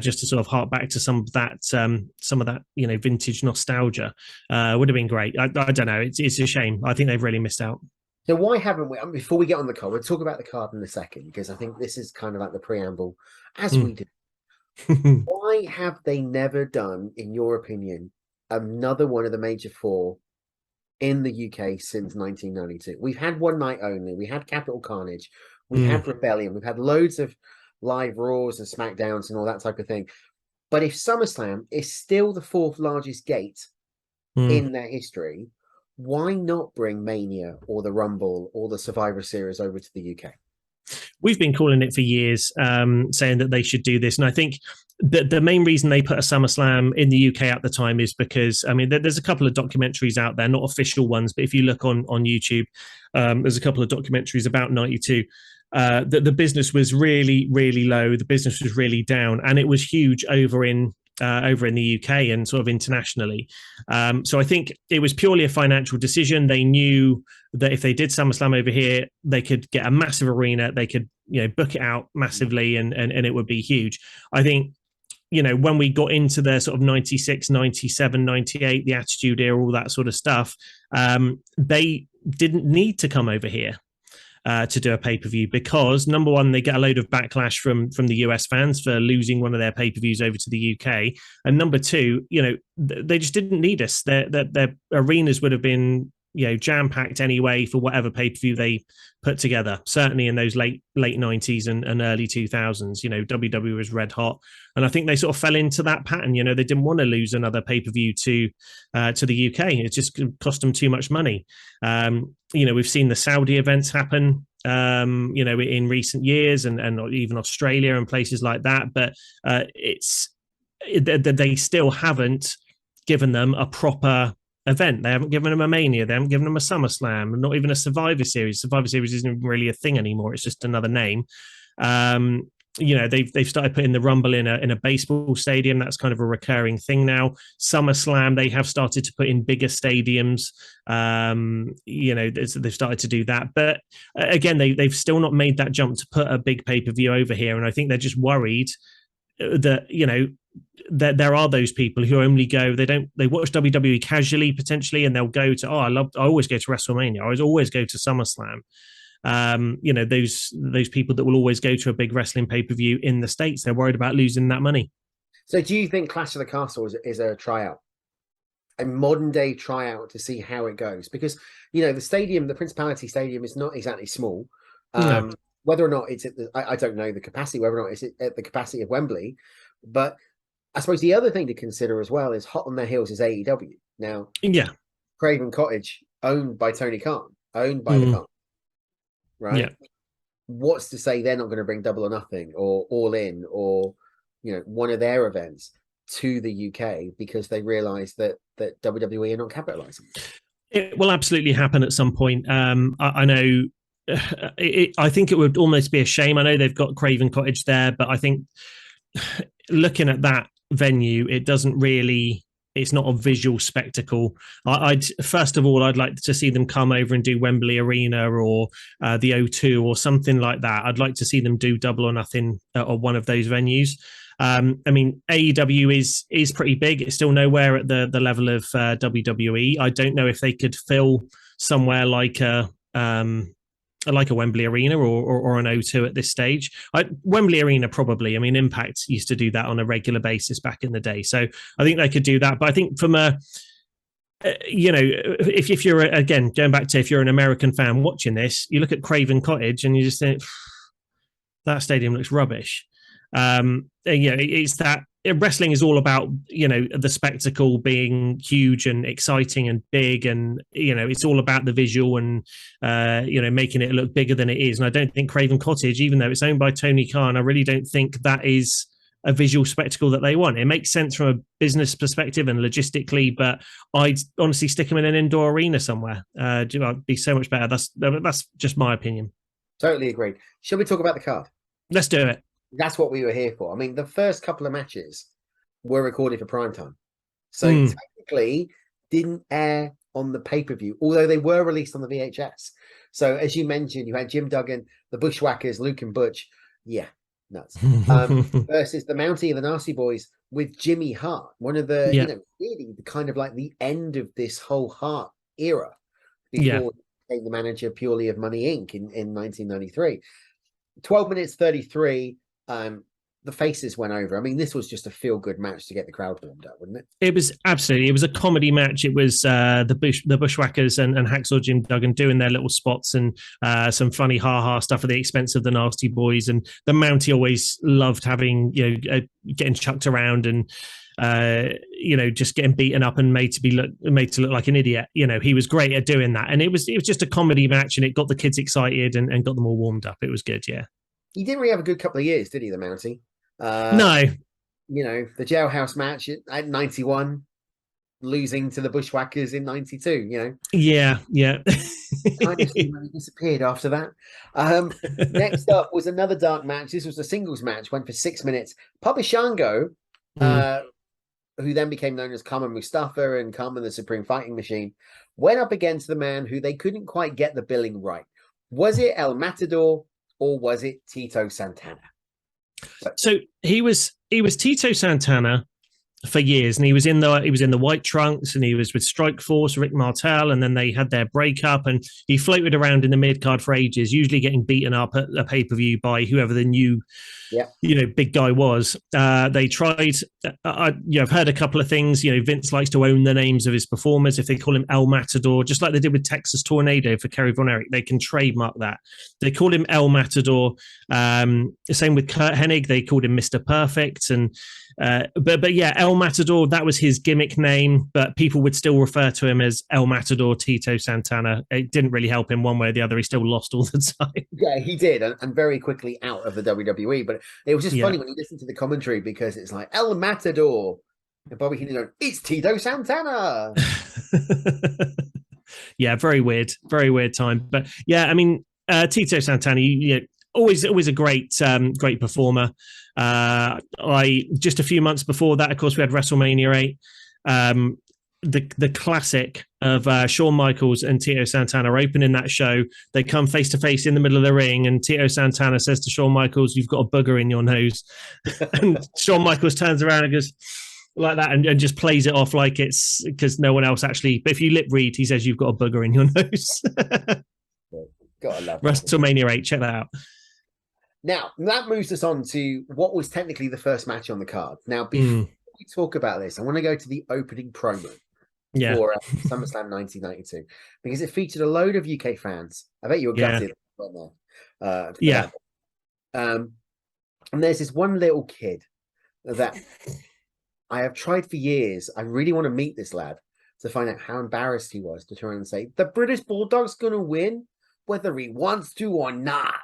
just to sort of hark back to some of that, vintage nostalgia. Would have been great. I don't know. It's a shame. I think they've really missed out. So why haven't we, before we get on the card, we'll talk about the card in a second, because I think this is kind of like the preamble, as we do. Why have they never done, in your opinion, another one of the major four in the UK since 1992? We've had One Night Only, we had Capital Carnage, we had Rebellion, we've had loads of live Raws and SmackDowns and all that type of thing. But if SummerSlam is still the fourth largest gate in their history, why not bring Mania or the Rumble or the Survivor Series over to the UK? We've been calling it for years, saying that they should do this. And I think that the main reason they put a SummerSlam in the UK at the time is because, there's a couple of documentaries out there, not official ones, but if you look on YouTube, there's a couple of documentaries about 92. That the business was really, really low. The business was really down, and it was huge over in the UK and sort of internationally. So I think it was purely a financial decision. They knew that if they did SummerSlam over here, they could get a massive arena. They could, book it out massively and it would be huge. I think, when we got into the sort of 96, 97, 98, the Attitude Era, all that sort of stuff, they didn't need to come over here to do a pay-per-view because, number one, they get a load of backlash from the US fans for losing one of their pay-per-views over to the UK, and number two, they just didn't need us. Their arenas would have been jam-packed anyway for whatever pay-per-view they put together, certainly in those late 90s and early 2000s. WWE was red hot, and I think they sort of fell into that pattern. They didn't want to lose another pay-per-view to the UK. It just cost them too much money. We've seen the Saudi events happen in recent years, and even Australia and places like that, but they still haven't given them a proper event. They haven't given them a Mania. They haven't given them a SummerSlam, not even a Survivor Series. Survivor Series isn't really a thing anymore. It's just another name. They've started putting the Rumble in a baseball stadium. That's kind of a recurring thing now. SummerSlam, they have started to put in bigger stadiums. They've started to do that, but again, they've still not made that jump to put a big pay-per-view over here. And I think they're just worried that that there are those people who only go, they watch WWE casually potentially, and they'll go to, I always go to WrestleMania, I always go to SummerSlam. Those people that will always go to a big wrestling pay-per-view in the States, they're worried about losing that money. So do you think Clash of the Castle is a tryout, a modern day tryout to see how it goes? Because the stadium, the Principality Stadium, is not exactly small. No. Whether or not it's at I don't know the capacity, whether or not it's at the capacity of Wembley, but I suppose the other thing to consider as well is hot on their heels is AEW. Now, Craven Cottage, owned by Tony Khan, owned by the Khan, right? Yeah. What's to say they're not going to bring Double or Nothing or All In or one of their events to the UK because they realise that WWE are not capitalising? It will absolutely happen at some point. I know. I think it would almost be a shame. I know they've got Craven Cottage there, but I think looking at that venue, it doesn't really, it's not a visual spectacle. First of all, I'd like to see them come over and do Wembley Arena or the O2 or something like that. I'd like to see them do Double or Nothing or one of those venues. AEW is pretty big. It's still nowhere at the level of WWE. I don't know if they could fill somewhere like a Wembley Arena or an O2 at this stage. Wembley Arena probably. Impact used to do that on a regular basis back in the day, so I think they could do that. But I think from a if you're, again, going back to, if you're an American fan watching this, you look at Craven Cottage and you just think that stadium looks rubbish. It's that wrestling is all about, the spectacle being huge and exciting and big, and it's all about the visual and making it look bigger than it is. And I don't think Craven Cottage, even though it's owned by Tony Khan, I really don't think that is a visual spectacle that they want. It makes sense from a business perspective and logistically, but I'd honestly stick them in an indoor arena somewhere. It'd be so much better. That's just my opinion. Totally agreed. Shall we talk about the card? Let's do it. That's what we were here for. I mean, the first couple of matches were recorded for prime time. So technically didn't air on the pay-per-view, although they were released on the VHS. So as you mentioned, you had Jim Duggan, the Bushwhackers, Luke and Butch. Yeah, nuts. Versus the Mountie and the Nasty Boys with Jimmy Hart. One of the, really the kind of like the end of this whole Hart era before he became the manager purely of Money Inc. in 1993. 12 minutes 33. The faces went over. I mean, this was just a feel-good match to get the crowd warmed up, wasn't it? It was absolutely. It was a comedy match. It was the Bushwhackers and Hacksaw Jim Duggan doing their little spots and some funny ha-ha stuff at the expense of the Nasty Boys. And the Mountie always loved having, getting chucked around and just getting beaten up and made to look like an idiot. He was great at doing that. And it was just a comedy match, and it got the kids excited and got them all warmed up. It was good. Yeah. He didn't really have a good couple of years, did he, the Mountie? No. The jailhouse match at 91, losing to the Bushwhackers in 92, Yeah. Kind of really disappeared after that. Next up was another dark match. This was a singles match, went for 6 minutes. Papa Shango, who then became known as Kama Mustafa and Kama the Supreme Fighting Machine, went up against the man who they couldn't quite get the billing right. Was it El Matador or was it Tito Santana? So he was Tito Santana for years, and he was in the white trunks, and he was with Strike Force, Rick Martel, and then they had their breakup, and he floated around in the mid card for ages, usually getting beaten up at a pay-per-view by whoever the new big guy was. They tried. I've heard a couple of things. Vince likes to own the names of his performers. If they call him El Matador, just like they did with Texas Tornado for Kerry Von Erich, they can trademark that. They called him El Matador. Same with Kurt Hennig. They called him Mr. Perfect, and but yeah, El Matador, that was his gimmick name, but people would still refer to him as El Matador Tito Santana. It didn't really help him one way or the other. He still lost all the time. Yeah, he did, and very quickly out of the WWE. But it was just funny when you listen to the commentary, because it's like El Matador, and Bobby Heenan going, "It's Tito Santana." Yeah, very weird time. But yeah, I mean, Tito Santana, always a great performer. I just a few months before that, of course, we had WrestleMania 8. The classic of Shawn Michaels and Tito Santana opening that show. They come face to face in the middle of the ring, and Tito Santana says to Shawn Michaels, "You've got a booger in your nose." And Shawn Michaels turns around and goes like that, and just plays it off like it's because no one else actually. But if you lip read, he says, "You've got a booger in your nose." Gotta love WrestleMania 8. Check that out. Now, that moves us on to what was technically the first match on the card. Now, before we talk about this, I want to go to the opening promo for SummerSlam 1992, because it featured a load of UK fans. I bet you were gutted. And there's this one little kid that I have tried for years. I really want to meet this lad to find out how embarrassed he was to try and say, the British Bulldog's going to win, whether he wants to or not.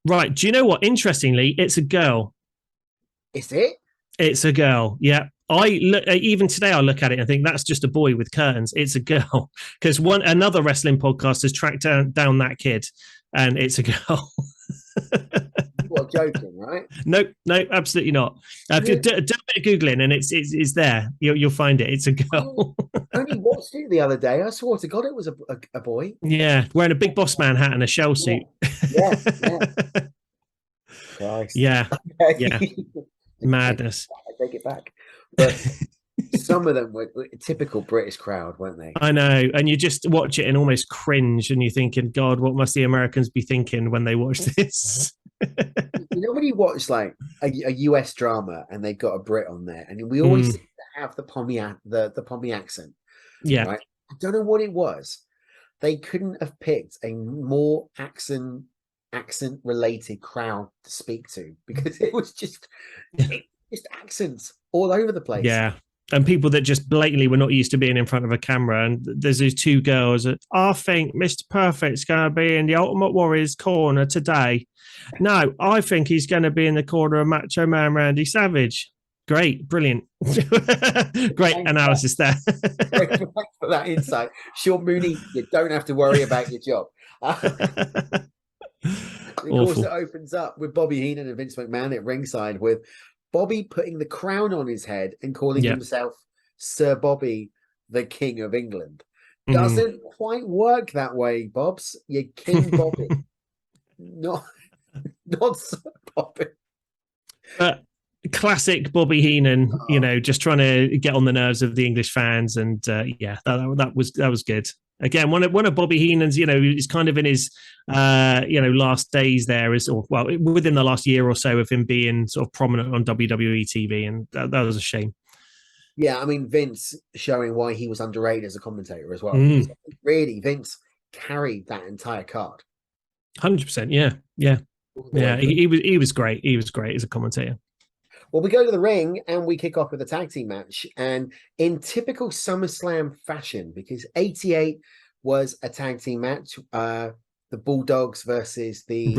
Right. Do you know what? Interestingly, it's a girl. Is it? It's a girl. Yeah. Even today, I look at it and think that's just a boy with curtains. It's a girl, because another wrestling podcast has tracked down that kid, and it's a girl. You are joking, right? No, absolutely not. Do a bit of Googling, and it's there. You'll find it. It's a girl. I only watched it the other day. I swore to God it was a boy. Yeah, wearing a Big Boss Man hat and a shell suit. Yeah. Christ. Yeah. Madness. I take it back. But some of them were a typical British crowd, weren't they? I know. And you just watch it and almost cringe, and you're thinking, God, what must the Americans be thinking when they watch this? When you watch like a US drama and they've got a Brit on there, and we always seem to have the Pommy accent. Yeah. Right? I don't know what it was. They couldn't have picked a more accent related crowd to speak to, because it was just accents all over the place. Yeah. And people that just blatantly were not used to being in front of a camera. And there's these two girls that, I think Mr. Perfect's going to be in the Ultimate Warrior's corner today. No, I think he's going to be in the corner of Macho Man Randy Savage. Great, brilliant. Great analysis there. Thanks for that insight. Sean Mooney, you don't have to worry about your job. Of course, it opens up with Bobby Heenan and Vince McMahon at ringside, with Bobby putting the crown on his head and calling himself Sir Bobby, the King of England. Doesn't quite work that way, Bobs. You're King Bobby, not Sir Bobby. Classic Bobby Heenan, just trying to get on the nerves of the English fans, and that was good. Again, one of Bobby Heenan's, he's kind of in his, last days there, within the last year or so of him being sort of prominent on WWE TV, and that was a shame. Yeah, I mean, Vince showing why he was underrated as a commentator as well. Really, Vince carried that entire card. 100%, yeah. He was great. He was great as a commentator. Well, we go to the ring and we kick off with a tag team match, and in typical SummerSlam fashion, because 88 was a tag team match, the Bulldogs versus the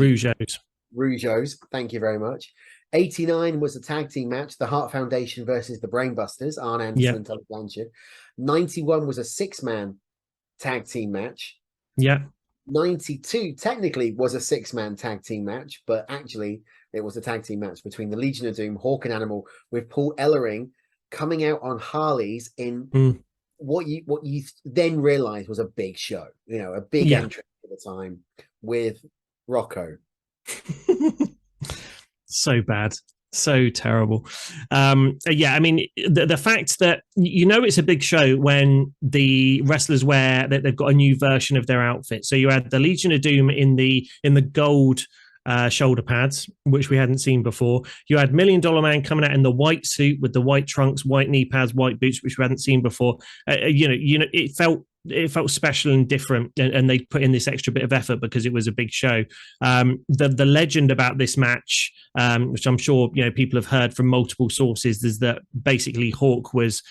Rougeaus. Thank you very much. 89 was a tag team match, the Hart Foundation versus the Brainbusters, Arn Anderson and Tully Blanchard. 91 was a 6-man tag team match. Yeah. 92 technically was a 6-man tag team match, but actually it was a tag team match between the Legion of Doom, Hawk and Animal, with Paul Ellering coming out on Harleys in what you then realized was a big show, a big entrance at the time with Rocco. So bad, so terrible. I mean, the fact that it's a big show when the wrestlers wear that they've got a new version of their outfit. So you had the Legion of Doom in the gold shoulder pads, which we hadn't seen before. You had $1 Million Man coming out in the white suit with the white trunks, white knee pads, white boots, which we hadn't seen before. It felt special and different, and they put in this extra bit of effort because it was a big show. The legend about this match, which I'm sure people have heard from multiple sources, is that basically Hawk was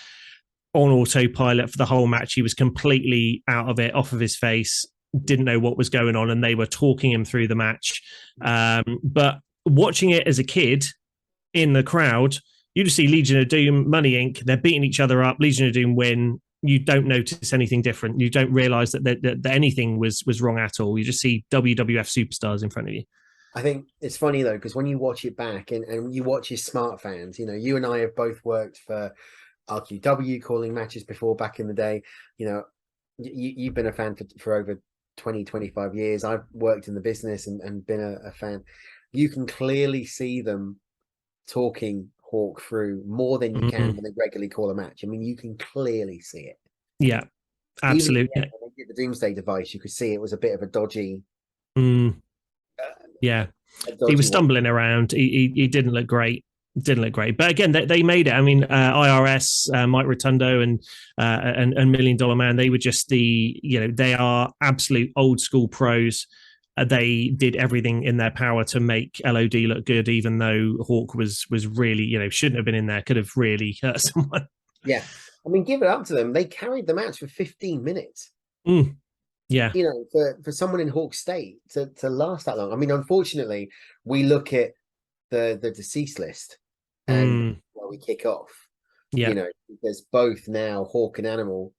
on autopilot for the whole match. He was completely out of it, off of his face, didn't know what was going on, and they were talking him through the match. But watching it as a kid in the crowd, you just see Legion of Doom, Money Inc. They're beating each other up. Legion of Doom win. You don't notice anything different. You don't realize that anything was wrong at all. You just see WWF superstars in front of you. I think it's funny though, because when you watch it back and you watch as smart fans, you and I have both worked for RQW calling matches before back in the day. You've been a fan for over 20, 25 years. I've worked in the business and been a fan. You can clearly see them talking Hawk through more than you can when they regularly call a match. I mean, you can clearly see it. Yeah, absolutely. Even, when they did the Doomsday device, you could see it was a bit of a dodgy. He was stumbling around. He didn't look great. But again, they made it. I mean, IRS, Mike Rotundo, and $1 Million Man. They were just they are absolute old school pros. They did everything in their power to make LOD look good, even though Hawk was really, shouldn't have been in there, could have really hurt someone. Yeah. I mean, give it up to them. They carried the match for 15 minutes. Yeah. For someone in Hawk State to last that long. I mean, unfortunately, we look at the deceased list and we kick off. Yeah. There's both now Hawk and Animal,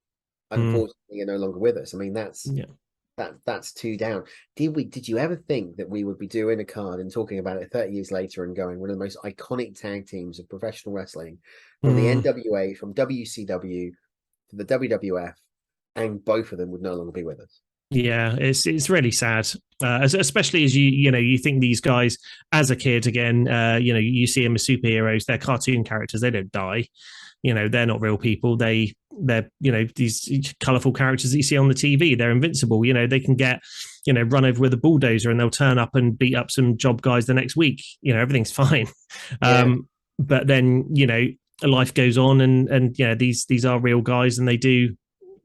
unfortunately, are no longer with us. I mean, that's 2 down. Did you ever think that we would be doing a card and talking about it 30 years later and going, one of the most iconic tag teams of professional wrestling, from the NWA, from WCW to the WWF, and both of them would no longer be with us? Yeah, it's really sad, especially as you think these guys as a kid again. You see them as superheroes. They're cartoon characters. They don't die. They're not real people. They're these colorful characters that you see on the TV. They're invincible. They can get run over with a bulldozer and they'll turn up and beat up some job guys the next week. Everything's fine. But then life goes on, and these are real guys, and they do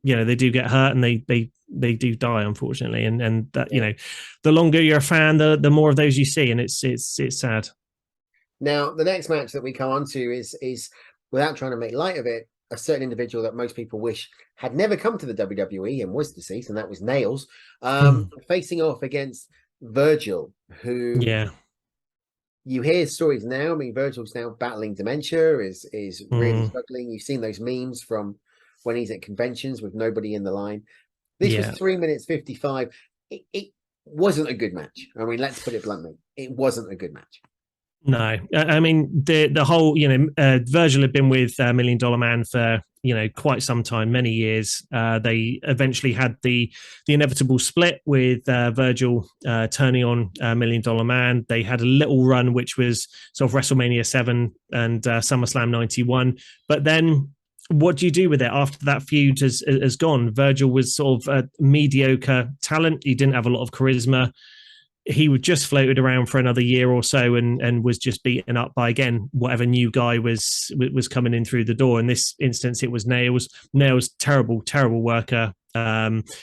get hurt, and they do die, unfortunately. And that the longer you're a fan, the more of those you see, and it's sad. Now the next match that we come on to is, without trying to make light of it, a certain individual that most people wish had never come to the WWE and was deceased, and that was Nailz, facing off against Virgil, who you hear stories now. I mean, Virgil's now battling dementia, is really struggling. You've seen those memes from when he's at conventions with nobody in the line. This was 3 minutes 55. wasn't a good match. I mean, let's put it bluntly, it wasn't a good match. No, I mean the whole, Virgil had been with Million Dollar Man for quite some time, many years. They eventually had the inevitable split with Virgil turning on Million Dollar Man. They had a little run which was sort of WrestleMania 7 and SummerSlam 91, but then what do you do with it after that feud has gone? Virgil was sort of a mediocre talent. He didn't have a lot of charisma. He was just floated around for another year or so and was just beaten up by, again, whatever new guy was coming in through the door. In this instance, it was Nailz. Nailz, terrible worker.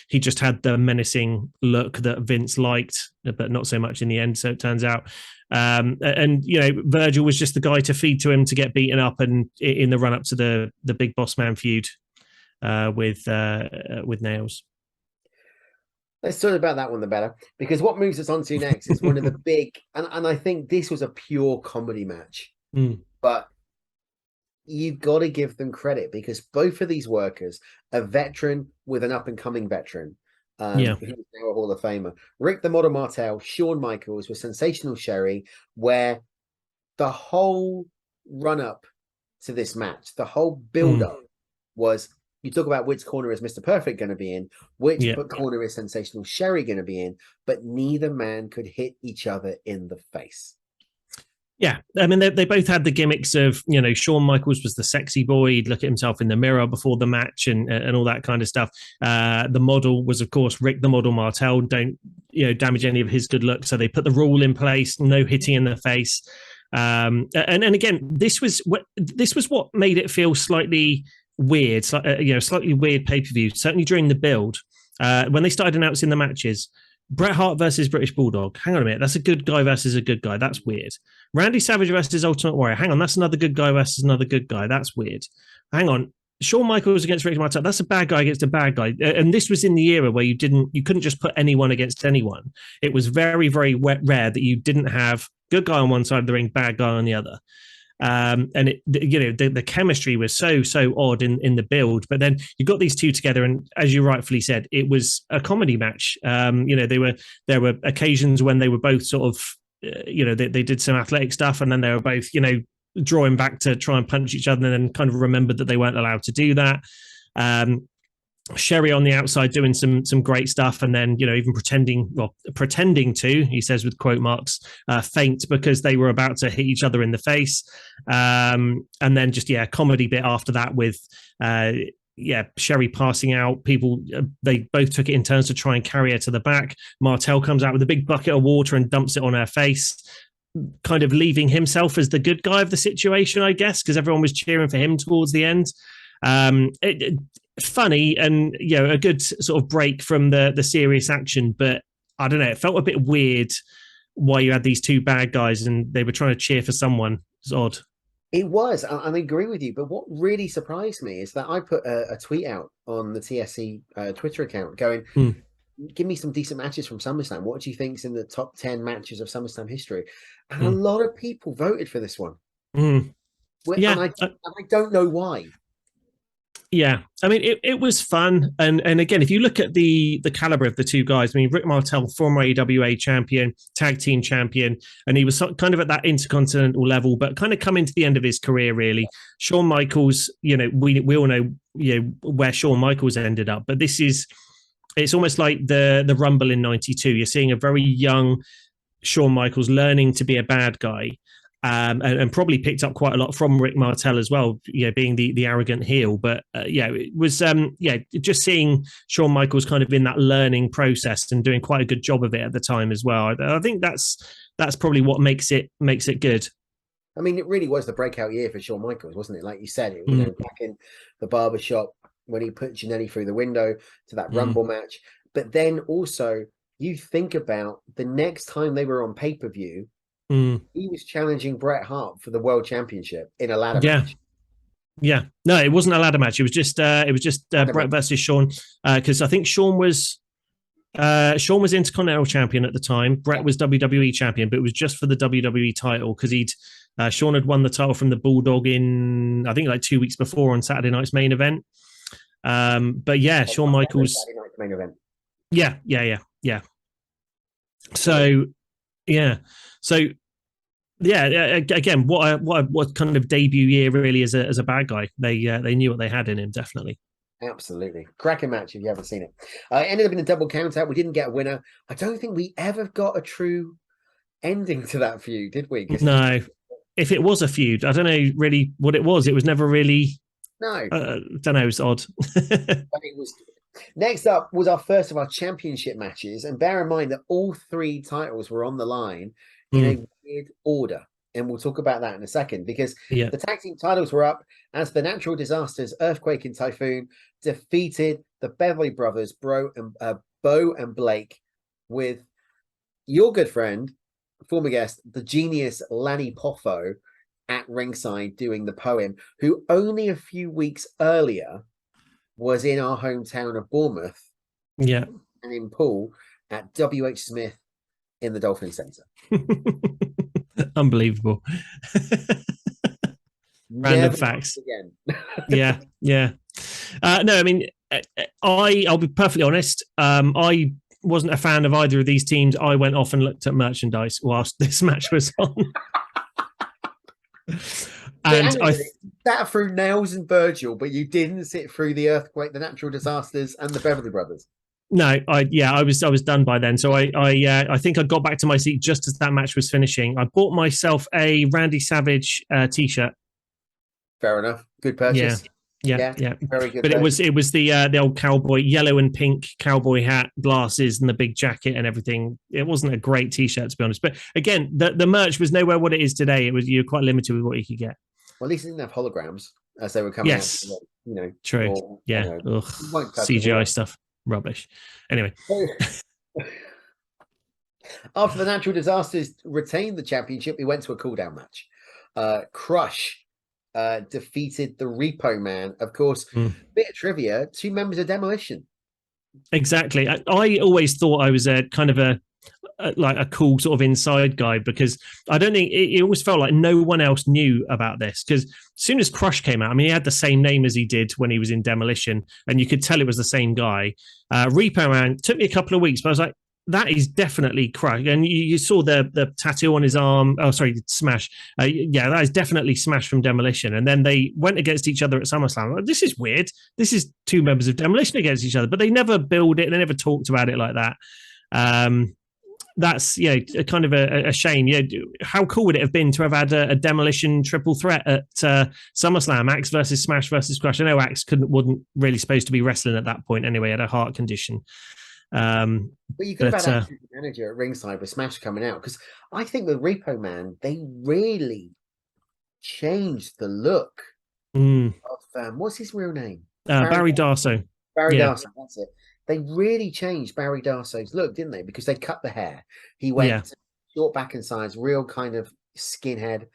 He just had the menacing look that Vince liked, but not so much in the end, so it turns out. Virgil was just the guy to feed to him to get beaten up, and in the run up to the Big Boss Man feud with Nailz. Let's talk about that one the better, because what moves us on to next is one of the big, and I think this was a pure comedy match, but you've got to give them credit because both of these workers, a veteran with an up-and-coming veteran, who's now a Hall of Famer, Rick the Model Martel, Shawn Michaels with Sensational Sherry, where the whole run-up to this match, the whole build-up was, you talk about which corner is Mr. Perfect going to be in, which corner is Sensational Sherry going to be in, but neither man could hit each other in the face. Yeah, I mean, they both had the gimmicks of, Shawn Michaels was the sexy boy. He'd look at himself in the mirror before the match and all that kind of stuff. The model was, of course, Rick the Model Martel. Don't, damage any of his good looks. So they put the rule in place, no hitting in the face. And again, this was what made it feel slightly weird, slightly weird pay-per-view, certainly during the build. When they started announcing the matches, Bret Hart versus British Bulldog. Hang on a minute. That's a good guy versus a good guy. That's weird. Randy Savage versus Ultimate Warrior. Hang on. That's another good guy versus another good guy. That's weird. Hang on. Shawn Michaels against Rick Martel. That's a bad guy against a bad guy. And this was in the era where you couldn't just put anyone against anyone. It was very, very rare that you didn't have good guy on one side of the ring, bad guy on the other. And the chemistry was so odd in the build, but then you got these two together, and as you rightfully said, it was a comedy match. There were occasions when they were both sort of, they did some athletic stuff, and then they were both, drawing back to try and punch each other, and then kind of remembered that they weren't allowed to do that. Sherry on the outside doing some great stuff, and then even pretending to, he says with quote marks, faint because they were about to hit each other in the face, and then just comedy bit after that with Sherry passing out. People, they both took it in turns to try and carry her to the back. Martel comes out with a big bucket of water and dumps it on her face, kind of leaving himself as the good guy of the situation, I guess, because everyone was cheering for him towards the end. Funny and a good sort of break from the serious action, but I don't know, it felt a bit weird why you had these two bad guys and they were trying to cheer for someone. It's odd. It was, and I agree with you, but what really surprised me is that I put a tweet out on the TSC Twitter account going, give me some decent matches from SummerSlam. What do you think's in the top 10 matches of SummerSlam history? And a lot of people voted for this one. And I don't know why. Yeah, I mean, it was fun. And again, if you look at the caliber of the two guys, I mean, Rick Martel, former AWA champion, tag team champion, and he was kind of at that intercontinental level, but kind of coming to the end of his career, really. Shawn Michaels, we all know, where Shawn Michaels ended up, but it's almost like the Rumble in 92. You're seeing a very young Shawn Michaels learning to be a bad guy. And probably picked up quite a lot from Rick Martel as well, being the arrogant heel. But it was just seeing Shawn Michaels kind of in that learning process and doing quite a good job of it at the time as well. I think that's probably what makes it good. I mean, it really was the breakout year for Shawn Michaels, wasn't it? Like you said, it was back in the barbershop when he put Janelli through the window to that Rumble match. But then also, you think about the next time they were on pay-per-view, he was challenging Bret Hart for the World Championship in a ladder match. Yeah, no, it wasn't a ladder match. It was just Bret versus Shawn, because I think Shawn was Intercontinental Champion at the time. Bret was WWE Champion, but it was just for the WWE title because Shawn had won the title from the Bulldog in, I think, like 2 weeks before on Saturday night's main event. But Shawn Michaels. Saturday night's main event. Yeah. So yeah, so yeah, again, what kind of debut year really as a bad guy? They knew what they had in him, definitely. Absolutely. Cracking match if you haven't seen it. It ended up in a double count out. We didn't get a winner. I don't think we ever got a true ending to that feud, did we? No. If it was a feud, I don't know really what it was. It was never really. No. Don't know. It's odd. But it was. Next up was our first of our championship matches. And bear in mind that all three titles were on the line in a weird order. And we'll talk about that in a second, because the tag team titles were up as the Natural Disasters, Earthquake and Typhoon, defeated the Beverly brothers, Bo and Blake, with your good friend, former guest, the genius Lanny Poffo, at ringside doing the poem, who only a few weeks earlier was in our hometown of Bournemouth. Yeah. And in Poole at WH Smith in the Dolphin Centre. Unbelievable. Random facts. Again. yeah. No, I mean, I'll be perfectly honest. I wasn't a fan of either of these teams. I went off and looked at merchandise whilst this match was on. And I sat through Nailz and Virgil, but you didn't sit through the Earthquake, the Natural Disasters, and the Beverly brothers. No, I was done by then. So I think I got back to my seat just as that match was finishing. I bought myself a Randy Savage t-shirt. Fair enough. Good purchase. Yeah. Very good. But purchase. it was the old cowboy, yellow and pink cowboy hat, glasses, and the big jacket and everything. It wasn't a great t-shirt, to be honest. But again, the merch was nowhere what it is today. It was, you're quite limited with what you could get. Well, at least it didn't have holograms as they were coming out. You know, true. Or, yeah. You know, CGI stuff. Rubbish. Anyway. After the Natural Disasters retained the championship, we went to a cool-down match. Crush defeated the Repo Man. Of course, bit of trivia, 2 members of Demolition. Exactly. I always thought I was a kind of a cool sort of inside guy, because I don't think it always felt like no one else knew about this, because as soon as Crush came out, I mean, he had the same name as he did when he was in Demolition, and you could tell it was the same guy. Repo Man took me a couple of weeks, but I was like, that is definitely Crush. And you saw the tattoo on his arm. Oh, sorry, Smash. Yeah, that is definitely Smash from Demolition. And then they went against each other at SummerSlam. Like, this is weird. This is 2 members of Demolition against each other, but they never build it. They never talked about it like that. That's kind of a shame. How cool would it have been to have had a Demolition triple threat at SummerSlam? Axe versus Smash versus Crush. I know Axe wasn't really supposed to be wrestling at that point anyway. He had a heart condition. But you could have had a manager at ringside with Smash coming out, because I think with Repo Man they really changed the look of what's his real name? Barry Darsow. Barry Darsow. That's it. They really changed Barry Darsow's look, didn't they? Because they cut the hair. He went short back and sides, real kind of skinhead.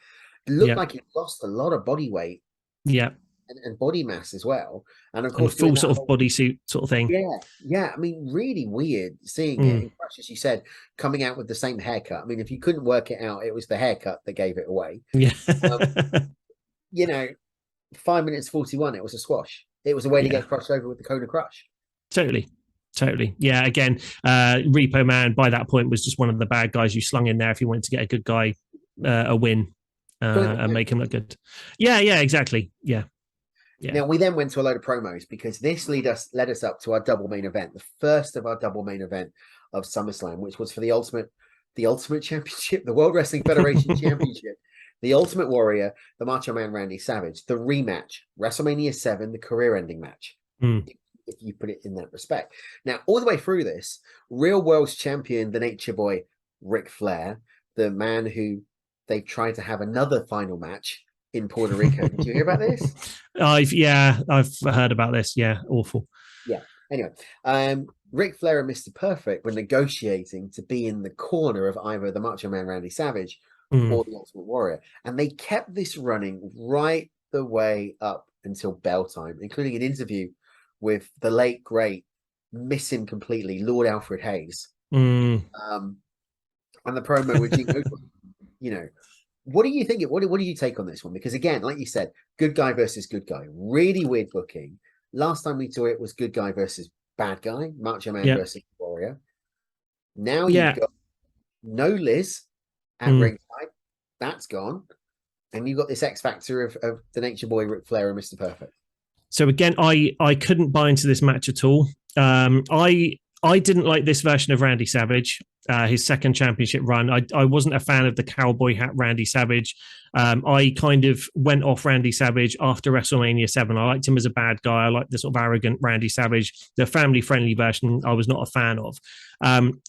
Looked like he lost a lot of body weight. Yeah. And body mass as well. And of course, full sort of bodysuit sort of thing. Yeah. I mean, really weird seeing it. In Crush, as you said, coming out with the same haircut. I mean, if you couldn't work it out, it was the haircut that gave it away. Yeah. 5 minutes 41, it was a squash. It was a way to get Crush over with the Kona Crush. Totally. Yeah, again, Repo Man by that point was just one of the bad guys you slung in there if you wanted to get a good guy a win and make him look good. Yeah, exactly. Yeah. Now, we then went to a load of promos, because this led us up to our double main event, the first of our double main event of SummerSlam, which was for the Ultimate Championship, the World Wrestling Federation Championship, the Ultimate Warrior, the Macho Man Randy Savage, the rematch, WrestleMania 7, the career-ending match. If you put it in that respect. Now, all the way through this, real world's champion, the Nature Boy, Ric Flair, the man who they tried to have another final match in Puerto Rico. Did you hear about this? I've heard about this. Yeah, awful. Yeah. Anyway, Ric Flair and Mr. Perfect were negotiating to be in the corner of either the Macho Man Randy Savage or the Ultimate Warrior, and they kept this running right the way up until bell time, including an interview with the late great, miss him completely, Lord Alfred Hayes. And the promo with Gene Okerlund. What do you think? What do you take on this one? Because again, like you said, good guy versus good guy. Really weird booking. Last time we saw it was good guy versus bad guy, Macho Man versus Warrior. Now you've got no Liz at ringside. That's gone. And you got this X factor of the Nature Boy, Ric Flair, and Mr. Perfect. So again, I couldn't buy into this match at all. I didn't like this version of Randy Savage, his second championship run. I wasn't a fan of the cowboy hat Randy Savage. I kind of went off Randy Savage after WrestleMania 7. I liked him as a bad guy. I liked the sort of arrogant Randy Savage. The family-friendly version I was not a fan of.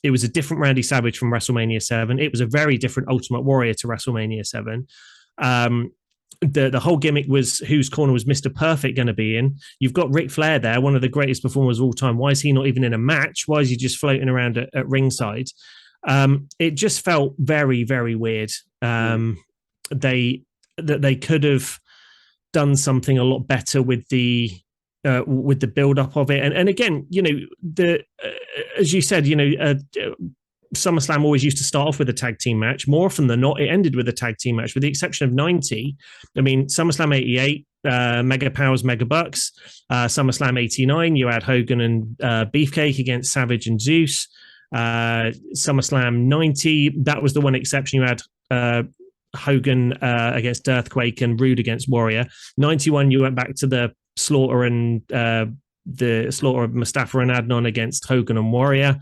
It was a different Randy Savage from WrestleMania 7. It was a very different Ultimate Warrior to WrestleMania 7. The whole gimmick was whose corner was Mr. Perfect going to be in. You've got Ric Flair there, one of the greatest performers of all time. Why is he not even in a match? Why is he just floating around at ringside? It just felt very, very weird. They could have done something a lot better with the build up of it. And again, as you said, SummerSlam always used to start off with a tag team match. More often than not, it ended with a tag team match, with the exception of 90. I mean, SummerSlam 88, Mega Powers, Mega Bucks. SummerSlam 89, you had Hogan and Beefcake against Savage and Zeus. SummerSlam 90, that was the one exception. You had Hogan against Earthquake and Rude against Warrior. 91, you went back to the Slaughter and the Slaughter of Mustafa and Adnan against Hogan and Warrior.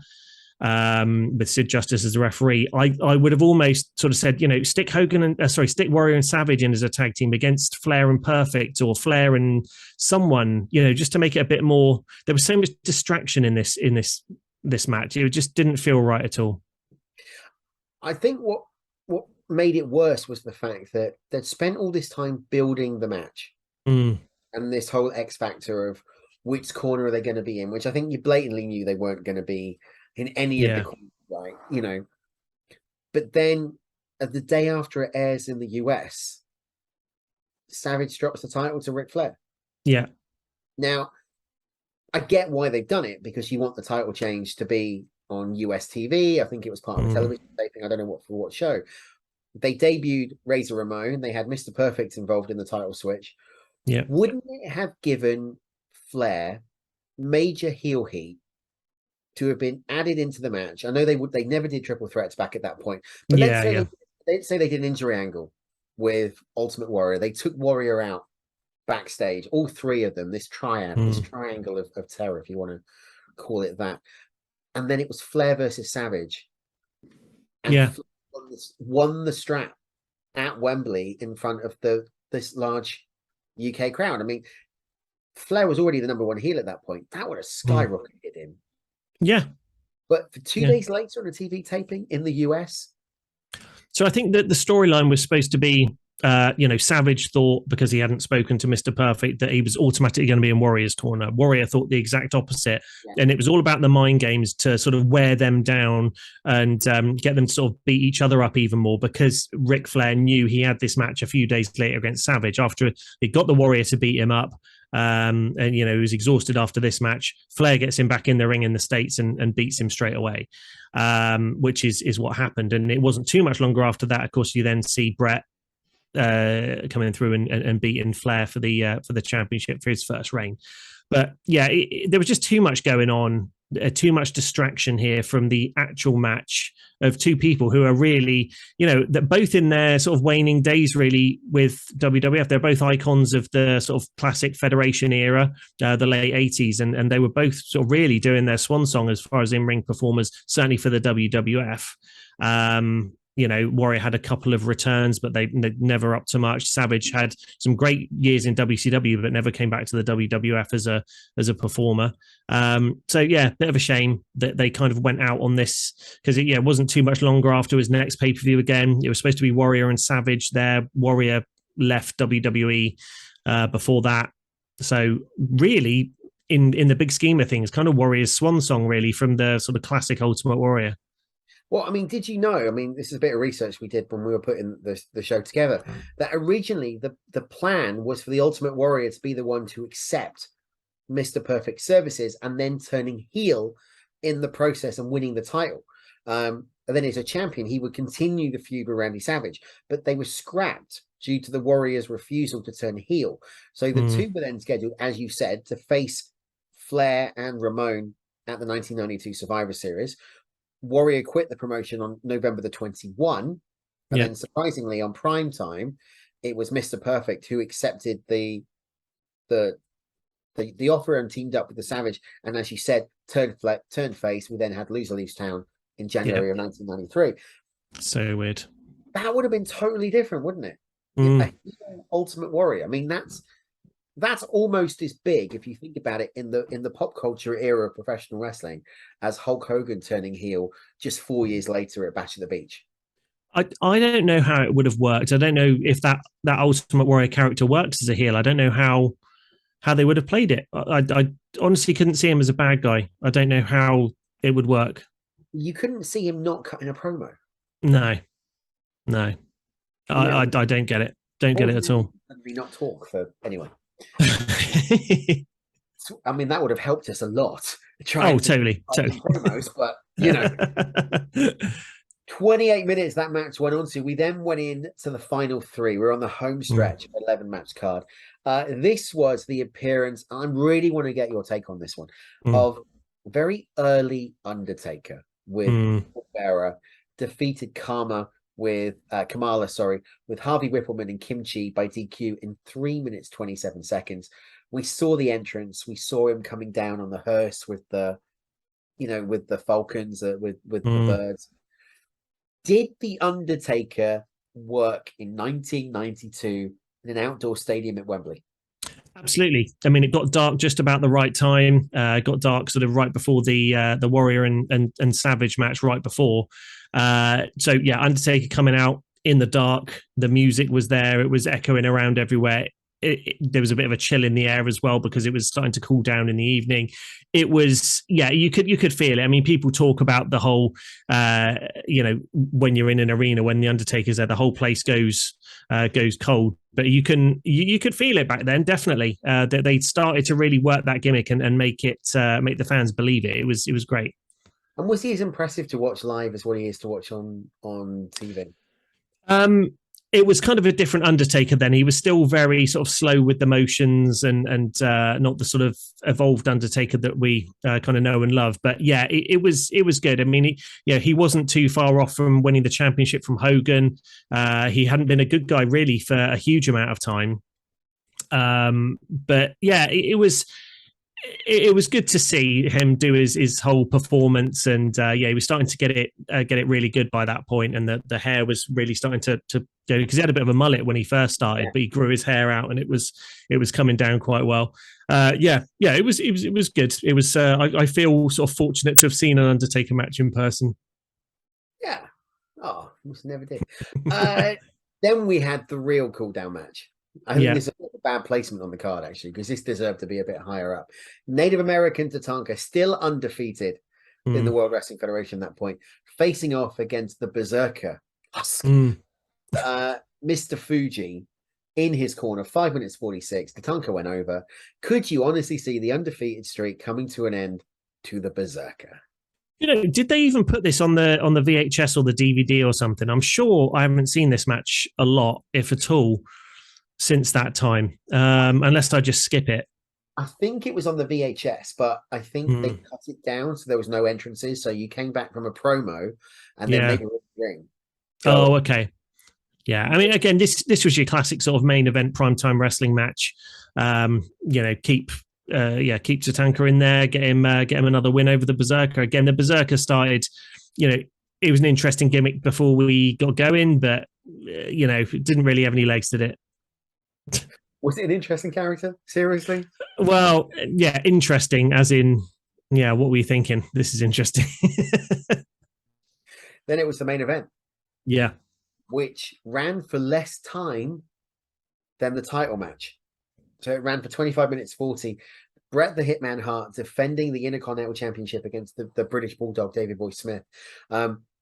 With Sid Justice as the referee. I would have almost sort of said, stick stick Warrior and Savage in as a tag team against Flair and Perfect, or Flair and someone, just to make it a bit more. There was so much distraction in this match. It just didn't feel right at all. I think what made it worse was the fact that they'd spent all this time building the match, and this whole X factor of which corner are they going to be in, which I think you blatantly knew they weren't going to be in any of the corners, right? But then the day after it airs in the US, Savage drops the title to Ric Flair. Yeah. Now, I get why they've done it, because you want the title change to be on US TV. I think it was part of a television taping. I don't know for what show. They debuted Razor Ramon. They had Mr. Perfect involved in the title switch. Yeah. Wouldn't it have given Flair major heel heat to have been added into the match? I know they never did triple threats back at that point, but let's say they did an injury angle with Ultimate Warrior. They took Warrior out backstage, all three of them, this triad, this triangle of terror, if you want to call it that. And then it was Flair versus Savage. And Flair won the strap at Wembley in front of this large UK crowd. I mean, Flair was already the number one heel at that point. That would have skyrocketed him. Yeah. But for 2 days later on a TV taping in the US. So I think that the storyline was supposed to be, Savage thought, because he hadn't spoken to Mr. Perfect, that he was automatically going to be in Warrior's corner. Warrior thought the exact opposite. Yeah. And it was all about the mind games to sort of wear them down and get them to sort of beat each other up even more, because Ric Flair knew he had this match a few days later against Savage after he got the Warrior to beat him up. And he was exhausted after this match. Flair gets him back in the ring in the States and beats him straight away, which is what happened. And it wasn't too much longer after that. Of course, you then see Bret coming through and beating Flair for the championship for his first reign. But yeah, there was just too much going on, too much distraction here from the actual match of two people who are really, that both in their sort of waning days, really, with WWF. They're both icons of the sort of classic Federation era, the late 80s. And they were both sort of really doing their swan song as far as in-ring performers, certainly for the WWF. Warrior had a couple of returns, but they never up to much. Savage had some great years in WCW, but never came back to the WWF as a performer. So yeah, bit of a shame that they kind of went out on this, because it wasn't too much longer after his next pay-per-view again. It was supposed to be Warrior and Savage there. Warrior left WWE before that. So really, in the big scheme of things, kind of Warrior's swan song, really, from the sort of classic Ultimate Warrior. Well, I mean, did you know? I mean, this is a bit of research we did when we were putting the show together, that originally the plan was for the Ultimate Warrior to be the one to accept Mr. Perfect's services and then turning heel in the process and winning the title. And then as a champion, he would continue the feud with Randy Savage, but they were scrapped due to the Warrior's refusal to turn heel. So the two were then scheduled, as you said, to face Flair and Ramon at the 1992 Survivor Series. Warrior quit the promotion on November the 21, and Yeah. then surprisingly on prime time, it was Mr. Perfect who accepted the offer and teamed up with the Savage, and as you said, turned face. We then had Loser Leaves Town in January of 1993. So weird. That would have been totally different, wouldn't it? Mm. Ultimate Warrior. I mean, that's almost as big, if you think about it, in the pop culture era of professional wrestling, as Hulk Hogan turning heel just 4 years later at Bash at the Beach. I don't know how it would have worked. I don't know if that Ultimate Warrior character works as a heel. I don't know how they would have played it. I honestly couldn't see him as a bad guy. I don't know how it would work. You couldn't see him not cutting a promo. No. I don't get it. Don't get it at all. Not talk for anyway. I mean, that would have helped us a lot. Totally. Promos, but 28 minutes that match went on to. We then went in to the final three. We're on the home stretch of 11 match card. This was the appearance. I really want to get your take on this one of very early Undertaker with Bearer defeated Kamala with Harvey Whippleman and Kimchi by DQ in 3 minutes 27 seconds. We saw the entrance. We saw him coming down on the hearse with the Falcons, with the birds. Did the Undertaker work in 1992 in an outdoor stadium at Wembley? Absolutely. I mean, it got dark just about the right time. Got dark sort of right before the Warrior and Savage match, right before. So yeah, Undertaker coming out in the dark. The music was there. It was echoing around everywhere. There was a bit of a chill in the air as well because it was starting to cool down in the evening. It was, you could feel it. I mean, people talk about the whole, when you're in an arena, when the Undertaker's there, the whole place goes cold. But you could feel it back then, definitely. That they started to really work that gimmick and make the fans believe it. It was great. And was he as impressive to watch live as what he is to watch on TV? It was kind of a different Undertaker then. He was still very sort of slow with the motions and not the sort of evolved Undertaker that we kind of know and love. But yeah, it was good. I mean, he wasn't too far off from winning the championship from Hogan. He hadn't been a good guy really for a huge amount of time. But yeah, it was good to see him do his whole performance, and he was starting to get it really good by that point, and the hair was really starting to because he had a bit of a mullet when he first started, but he grew his hair out, and it was coming down quite well. It was good. It was I feel sort of fortunate to have seen an Undertaker match in person. Yeah. Oh, almost never did. Then we had the real cool down match. I think there's a bad placement on the card, actually, because this deserved to be a bit higher up. Native American Tatanka, still undefeated in the World Wrestling Federation at that point, facing off against the Berserker. Mr. Fuji in his corner, 5 minutes 46. Tatanka went over. Could you honestly see the undefeated streak coming to an end to the Berserker? Did they even put this on the VHS or the DVD or something? I'm sure I haven't seen this match a lot, if at all, since that time, unless I just skip it. I think it was on the VHS, but I think they cut it down so there was no entrances. So you came back from a promo and then made a ring. Oh, okay. Yeah, I mean, again, this was your classic sort of main event primetime wrestling match. Keep Tatanka in there, get him another win over the Berserker. Again, the Berserker started, it was an interesting gimmick before we got going, but it didn't really have any legs, did it? Was it an interesting character? Seriously? Well, yeah, interesting as in, what were you thinking? This is interesting. Then it was the main event. Yeah. Which ran for less time than the title match. So it ran for 25 minutes 40. Bret the Hitman Hart defending the Intercontinental Championship against the British Bulldog, David Boy Smith.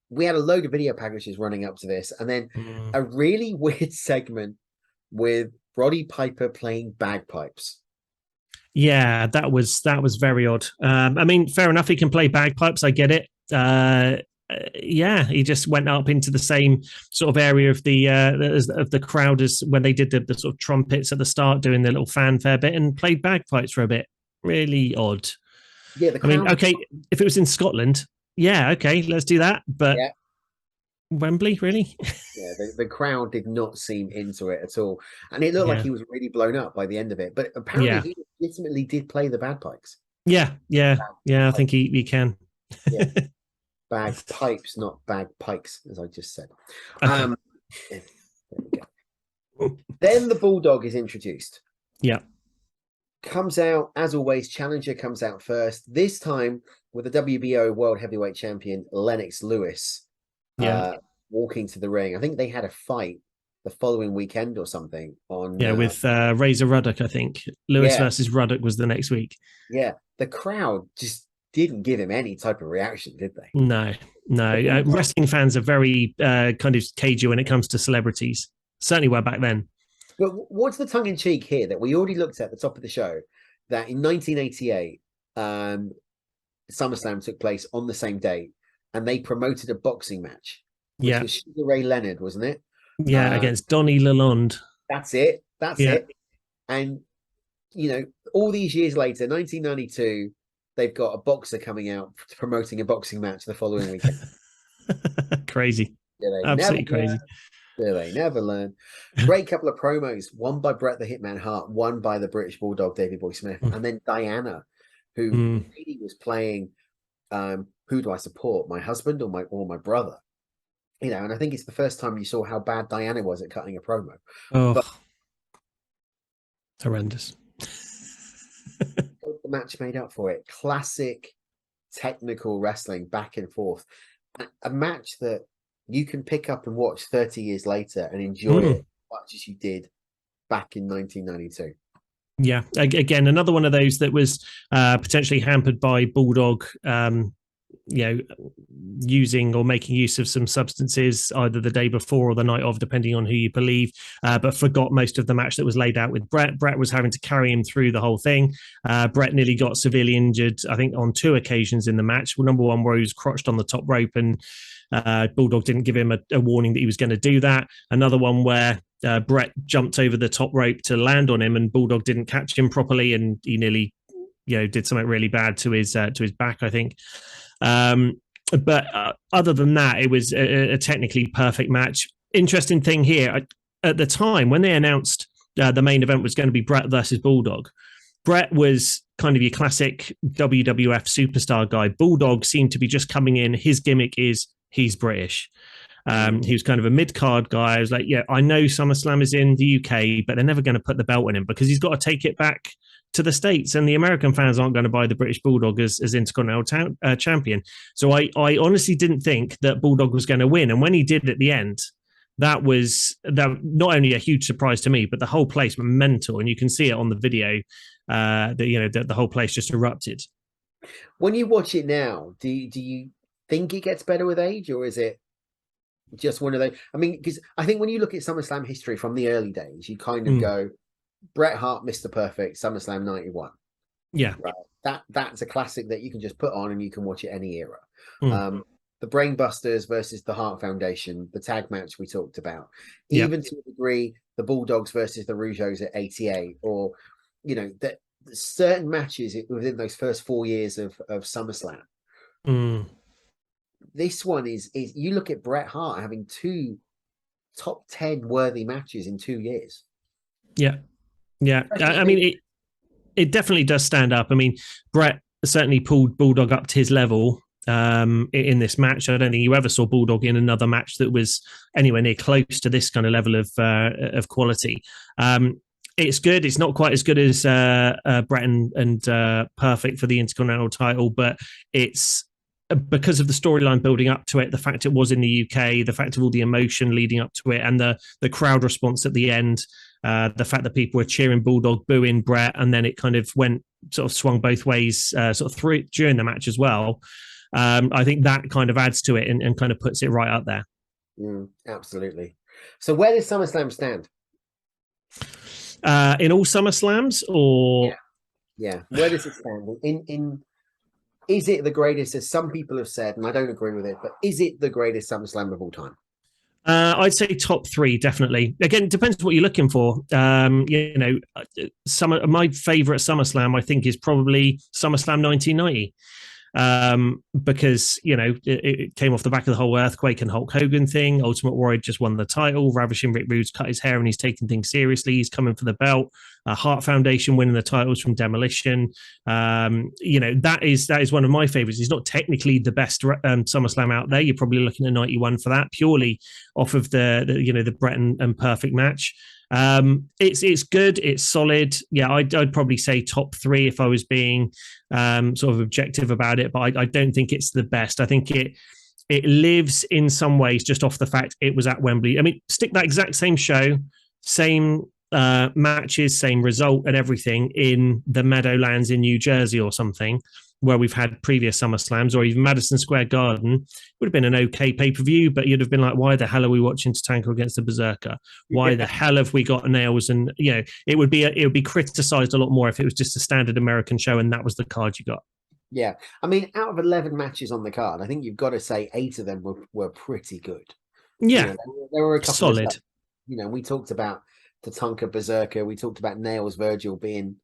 We had a load of video packages running up to this. And then a really weird segment with Roddy Piper playing bagpipes. Yeah, that was very odd. I mean, fair enough, he can play bagpipes. I get it. He just went up into the same sort of area of the crowd as when they did the sort of trumpets at the start, doing the little fanfare bit, and played bagpipes for a bit. Really odd. Yeah, I mean, okay, if it was in Scotland, yeah, okay, let's do that. But Yeah. Wembley, really? Yeah, the crowd did not seem into it at all. And it looked like Yeah. he was really blown up by the end of it. But apparently Yeah. he legitimately did play the bagpipes. Yeah. Yeah. Yeah. I think he can. Yeah. Bagpipes, not bagpipes, as I just said. Okay. Yeah, there we go. Then the Bulldog is introduced. Yeah. Comes out, as always, Challenger comes out first. This time with the WBO World Heavyweight Champion, Lennox Lewis, Yeah. walking to the ring. I think they had a fight the following weekend or something on. Yeah. With Razor Ruddock, I think. Lewis versus Ruddock was the next week. Yeah. The crowd just didn't give him any type of reaction, did they? No. Wrestling fans are very kind of cagey when it comes to celebrities. Certainly were back then. But what's the tongue in cheek here that we already looked at the top of the show? That in 1988, SummerSlam took place on the same date, and they promoted a boxing match, which was Sugar Ray Leonard, wasn't it? Yeah, against Donnie Lalonde. That's it. And all these years later, 1992, they've got a boxer coming out promoting a boxing match the following weekend. Crazy. Absolutely crazy. They never learn. Great couple of promos, one by Bret the Hitman Hart, one by the British Bulldog Davey Boy Smith, and then Diana, who really was playing who do I support, my husband or my brother? And I think it's the first time you saw how bad Diana was at cutting a promo. But horrendous. The match made up for it. Classic technical wrestling back and forth. A match that you can pick up and watch 30 years later and enjoy it as much as you did back in 1992. Yeah, again, another one of those that was potentially hampered by Bulldog, using or making use of some substances either the day before or the night of, depending on who you believe, but forgot most of the match that was laid out with Bret. Bret was having to carry him through the whole thing. Bret nearly got severely injured, I think, on 2 occasions in the match. Well, number one, where he was crotched on the top rope and Bulldog didn't give him a warning that he was going to do that. Another one where Bret jumped over the top rope to land on him and Bulldog didn't catch him properly and he nearly did something really bad to his back, I think. But other than that, it was a technically perfect match. Interesting thing here, at the time when they announced the main event was going to be Bret versus Bulldog, Bret was kind of your classic WWF superstar guy. Bulldog seemed to be just coming in. His gimmick is he's British. He was kind of a mid-card guy. I was like, I know SummerSlam is in the UK, but they're never going to put the belt on him because he's got to take it back to the States, and the American fans aren't going to buy the British Bulldog as Intercontinental champion. So I honestly didn't think that Bulldog was going to win. And when he did at the end, that not only a huge surprise to me, but the whole place went mental. And you can see it on the video that the whole place just erupted. When you watch it now, do you think it gets better with age, or is it just one of those? I mean, because I think when you look at SummerSlam history from the early days, you kind of go, Bret Hart, Mr. Perfect, SummerSlam 91. Yeah. Right. That's a classic that you can just put on and you can watch it any era. The Brainbusters versus the Hart Foundation, the tag match we talked about, even to a degree, the Bulldogs versus the Rougeaus at 88, or, that certain matches within those first 4 years of SummerSlam. This one is you look at Bret Hart having 2 top 10 worthy matches in 2 years. Yeah. I mean, it definitely does stand up. I mean, Bret certainly pulled Bulldog up to his level in this match. I don't think you ever saw Bulldog in another match that was anywhere near close to this kind of level of quality. It's good. It's not quite as good as Bret and Perfect for the Intercontinental title, but it's because of the storyline building up to it, the fact it was in the UK, the fact of all the emotion leading up to it, and the crowd response at the end, the fact that people were cheering Bulldog, booing Bret, and then it kind of swung both ways sort of through during the match as well. I think that kind of adds to it and kind of puts it right up there. Absolutely. So where does SummerSlam stand? In all SummerSlams, or where does it stand? In is it the greatest, as some people have said, and I don't agree with it, but is it the greatest SummerSlam of all time? I'd say top 3, definitely. Again, it depends what you're looking for. My favorite SummerSlam, I think, is probably SummerSlam 1990. because it came off the back of the whole Earthquake and Hulk Hogan thing. Ultimate Warrior just won the title. Ravishing Rick Rude's cut his hair and he's taking things seriously. He's coming for the belt. Hart Foundation winning the titles from Demolition. That is one of my favorites. It's not technically the best SummerSlam out there. You're probably looking at 91 for that, purely off of the Bret and Perfect match. It's good. It's solid. Yeah, I'd probably say top 3 if I was being sort of objective about it, but I don't think it's the best. I think it lives in some ways just off the fact it was at Wembley. I mean, stick that exact same show, same matches, same result and everything in the Meadowlands in New Jersey or something, where we've had previous SummerSlams, or even Madison Square Garden, would have been an okay pay-per-view, but you'd have been like, why the hell are we watching Tatanka against the Berserker? Why the hell have we got Nailz? And it would be criticized a lot more if it was just a standard American show and that was the card you got. Yeah, I mean, out of 11 matches on the card, I think you've got to say 8 of them were pretty good. Yeah, there were a couple solid. Of stuff, we talked about Tatanka, Berserker, we talked about Nailz, Virgil being,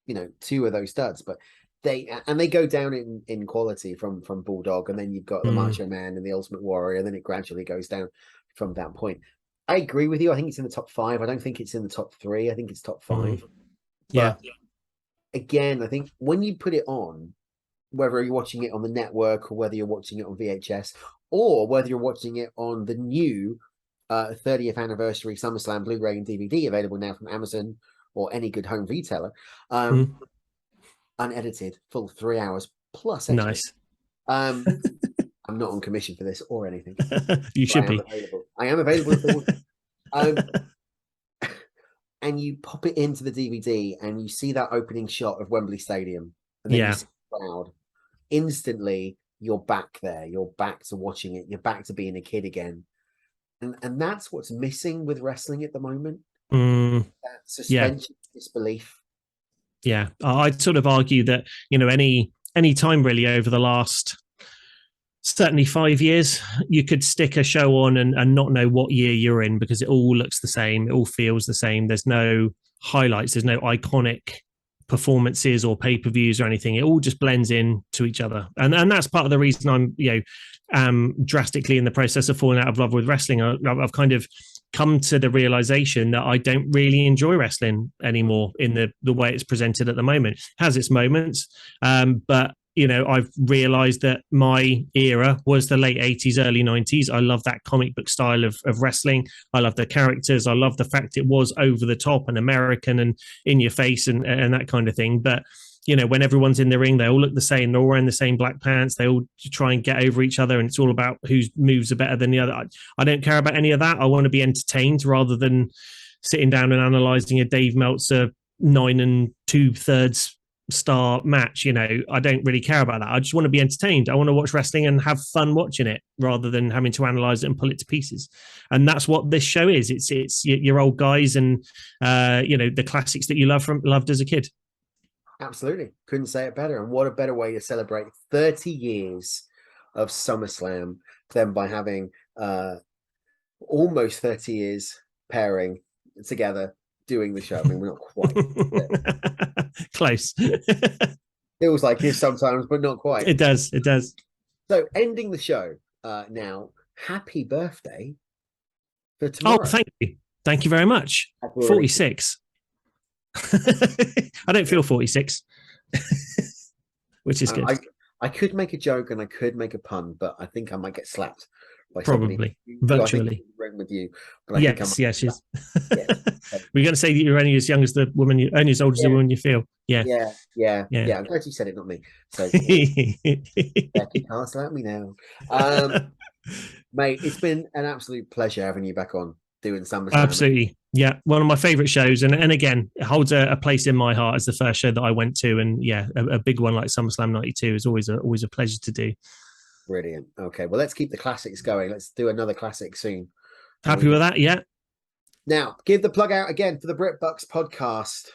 2 of those studs, but they go down in quality from Bulldog, and then you've got the Macho Man and the Ultimate Warrior, and then it gradually goes down from that point. I agree with you. I think it's in the top 5. I don't think it's in the top 3. I think it's top 5. Yeah. But again, I think when you put it on, whether you're watching it on the network or whether you're watching it on VHS or whether you're watching it on the new 30th anniversary SummerSlam Blu-ray and DVD available now from Amazon or any good home retailer, unedited, full 3 hours plus extra. Nice. I'm not on commission for this or anything. You should be. I am available if they want. And you pop it into the DVD and you see that opening shot of Wembley Stadium, and then you see the crowd. Instantly, you're back there. You're back to watching it. You're back to being a kid again. And that's what's missing with wrestling at the moment. That suspension of disbelief. Yeah, I'd sort of argue that, any time really over the last certainly 5 years, you could stick a show on and not know what year you're in because it all looks the same. It all feels the same. There's no highlights. There's no iconic performances or pay-per-views or anything. It all just blends in to each other. And that's part of the reason I'm, drastically in the process of falling out of love with wrestling. I've kind of come to the realization that I don't really enjoy wrestling anymore in the way it's presented at the moment. It has its moments, but I've realized that my era was the late 80s, early 90s. I love that comic book style of wrestling. I love the characters. I love the fact it was over the top and American and in your face and that kind of thing. But when everyone's in the ring, they all look the same. They're all wearing the same black pants. They all try and get over each other, and it's all about whose moves are better than the other. I don't care about any of that. I want to be entertained rather than sitting down and analysing a Dave Meltzer 9 2/3 star match. I don't really care about that. I just want to be entertained. I want to watch wrestling and have fun watching it rather than having to analyse it and pull it to pieces. And that's what this show is. It's your old guys and the classics that you loved as a kid. Absolutely. Couldn't say it better. And what a better way to celebrate 30 years of SummerSlam than by having almost 30 years pairing together doing the show. I mean, we're not quite. Close. Feels like it sometimes, but not quite. It does. So ending the show now, happy birthday for tomorrow. Oh, thank you. Thank you very much. 46. I don't feel 46, which is good. I could make a joke and I could make a pun, but I think I might get slapped by probably virtually. With you, but yes, she's. We're going to say that you're only as young as the woman, only as old as the woman you feel. Yeah. I'm glad you said it, not me. So Becky can't slap me now, mate. It's been an absolute pleasure having you back on doing SummerSlam. Absolutely. Yeah, one of my favorite shows, and again, it holds a place in my heart as the first show that I went to, and a big one like SummerSlam '92 is always a pleasure to do. Brilliant. Okay, well, let's keep the classics going. Let's do another classic soon. Happy with that? Yeah. Now, give the plug out again for the Brit Bucks podcast.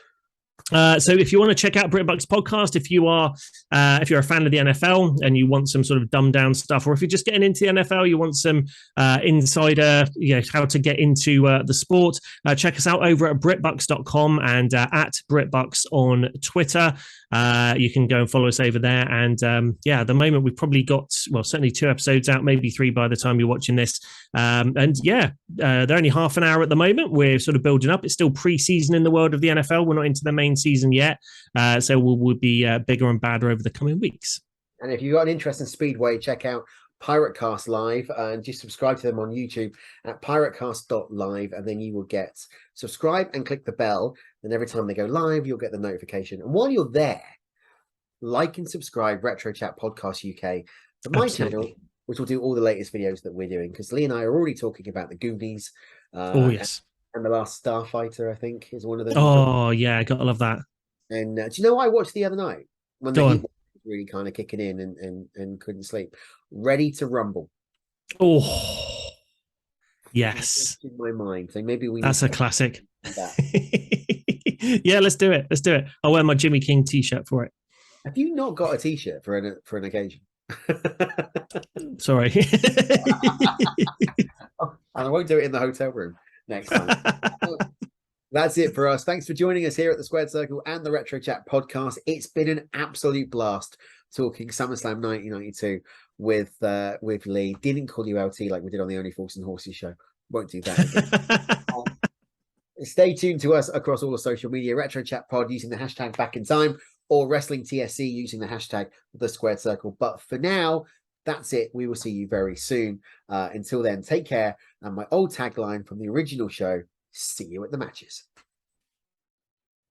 So if you want to check out Brit Bucks podcast, if you're a fan of the NFL and you want some sort of dumbed down stuff, or if you're just getting into the NFL, you want some insider, how to get into the sport, check us out over at BritBucks.com and at BritBucks on Twitter. You can go and follow us over there. And at the moment we've probably got, certainly 2 episodes out, maybe 3 by the time you're watching this. They're only half an hour at the moment. We're sort of building up. It's still pre-season in the world of the NFL. We're not into the main season yet. So we'll be bigger and badder over the coming weeks. And if you've got an interest in Speedway, check out Piratecast Live and just subscribe to them on YouTube at piratecast.live, and then you will get subscribe and click the bell. Then every time they go live, you'll get the notification. And while you're there, like and subscribe Retro Chat Podcast UK to my channel, which will do all the latest videos that we're doing, because Lee and I are already talking about the Goonies. Yes. And The Last Starfighter, I think, is one of them. Oh, yeah, I gotta love that. And do you know what I watched the other night? When the heat was really kind of kicking in and couldn't sleep. Ready to Rumble. Oh, yes. In my mind. So maybe that's a classic. Yeah, let's do it. I'll wear my Jimmy King t-shirt for it. Have you not got a t-shirt for an occasion? Sorry. And I won't do it in the hotel room next time. That's it for us. Thanks for joining us here at the Squared Circle and the Retro Chat podcast. It's been an absolute blast talking SummerSlam 1992 with Lee. Didn't call you LT like we did on the Only Fools and Horses show. Won't do that again. Stay tuned to us across all the social media. Retro Chat Pod using the hashtag Back in Time, or Wrestling TSC using the hashtag The Squared Circle. But for now, that's it. We will see you very soon. Until then, take care. And my old tagline from the original show, see you at the matches.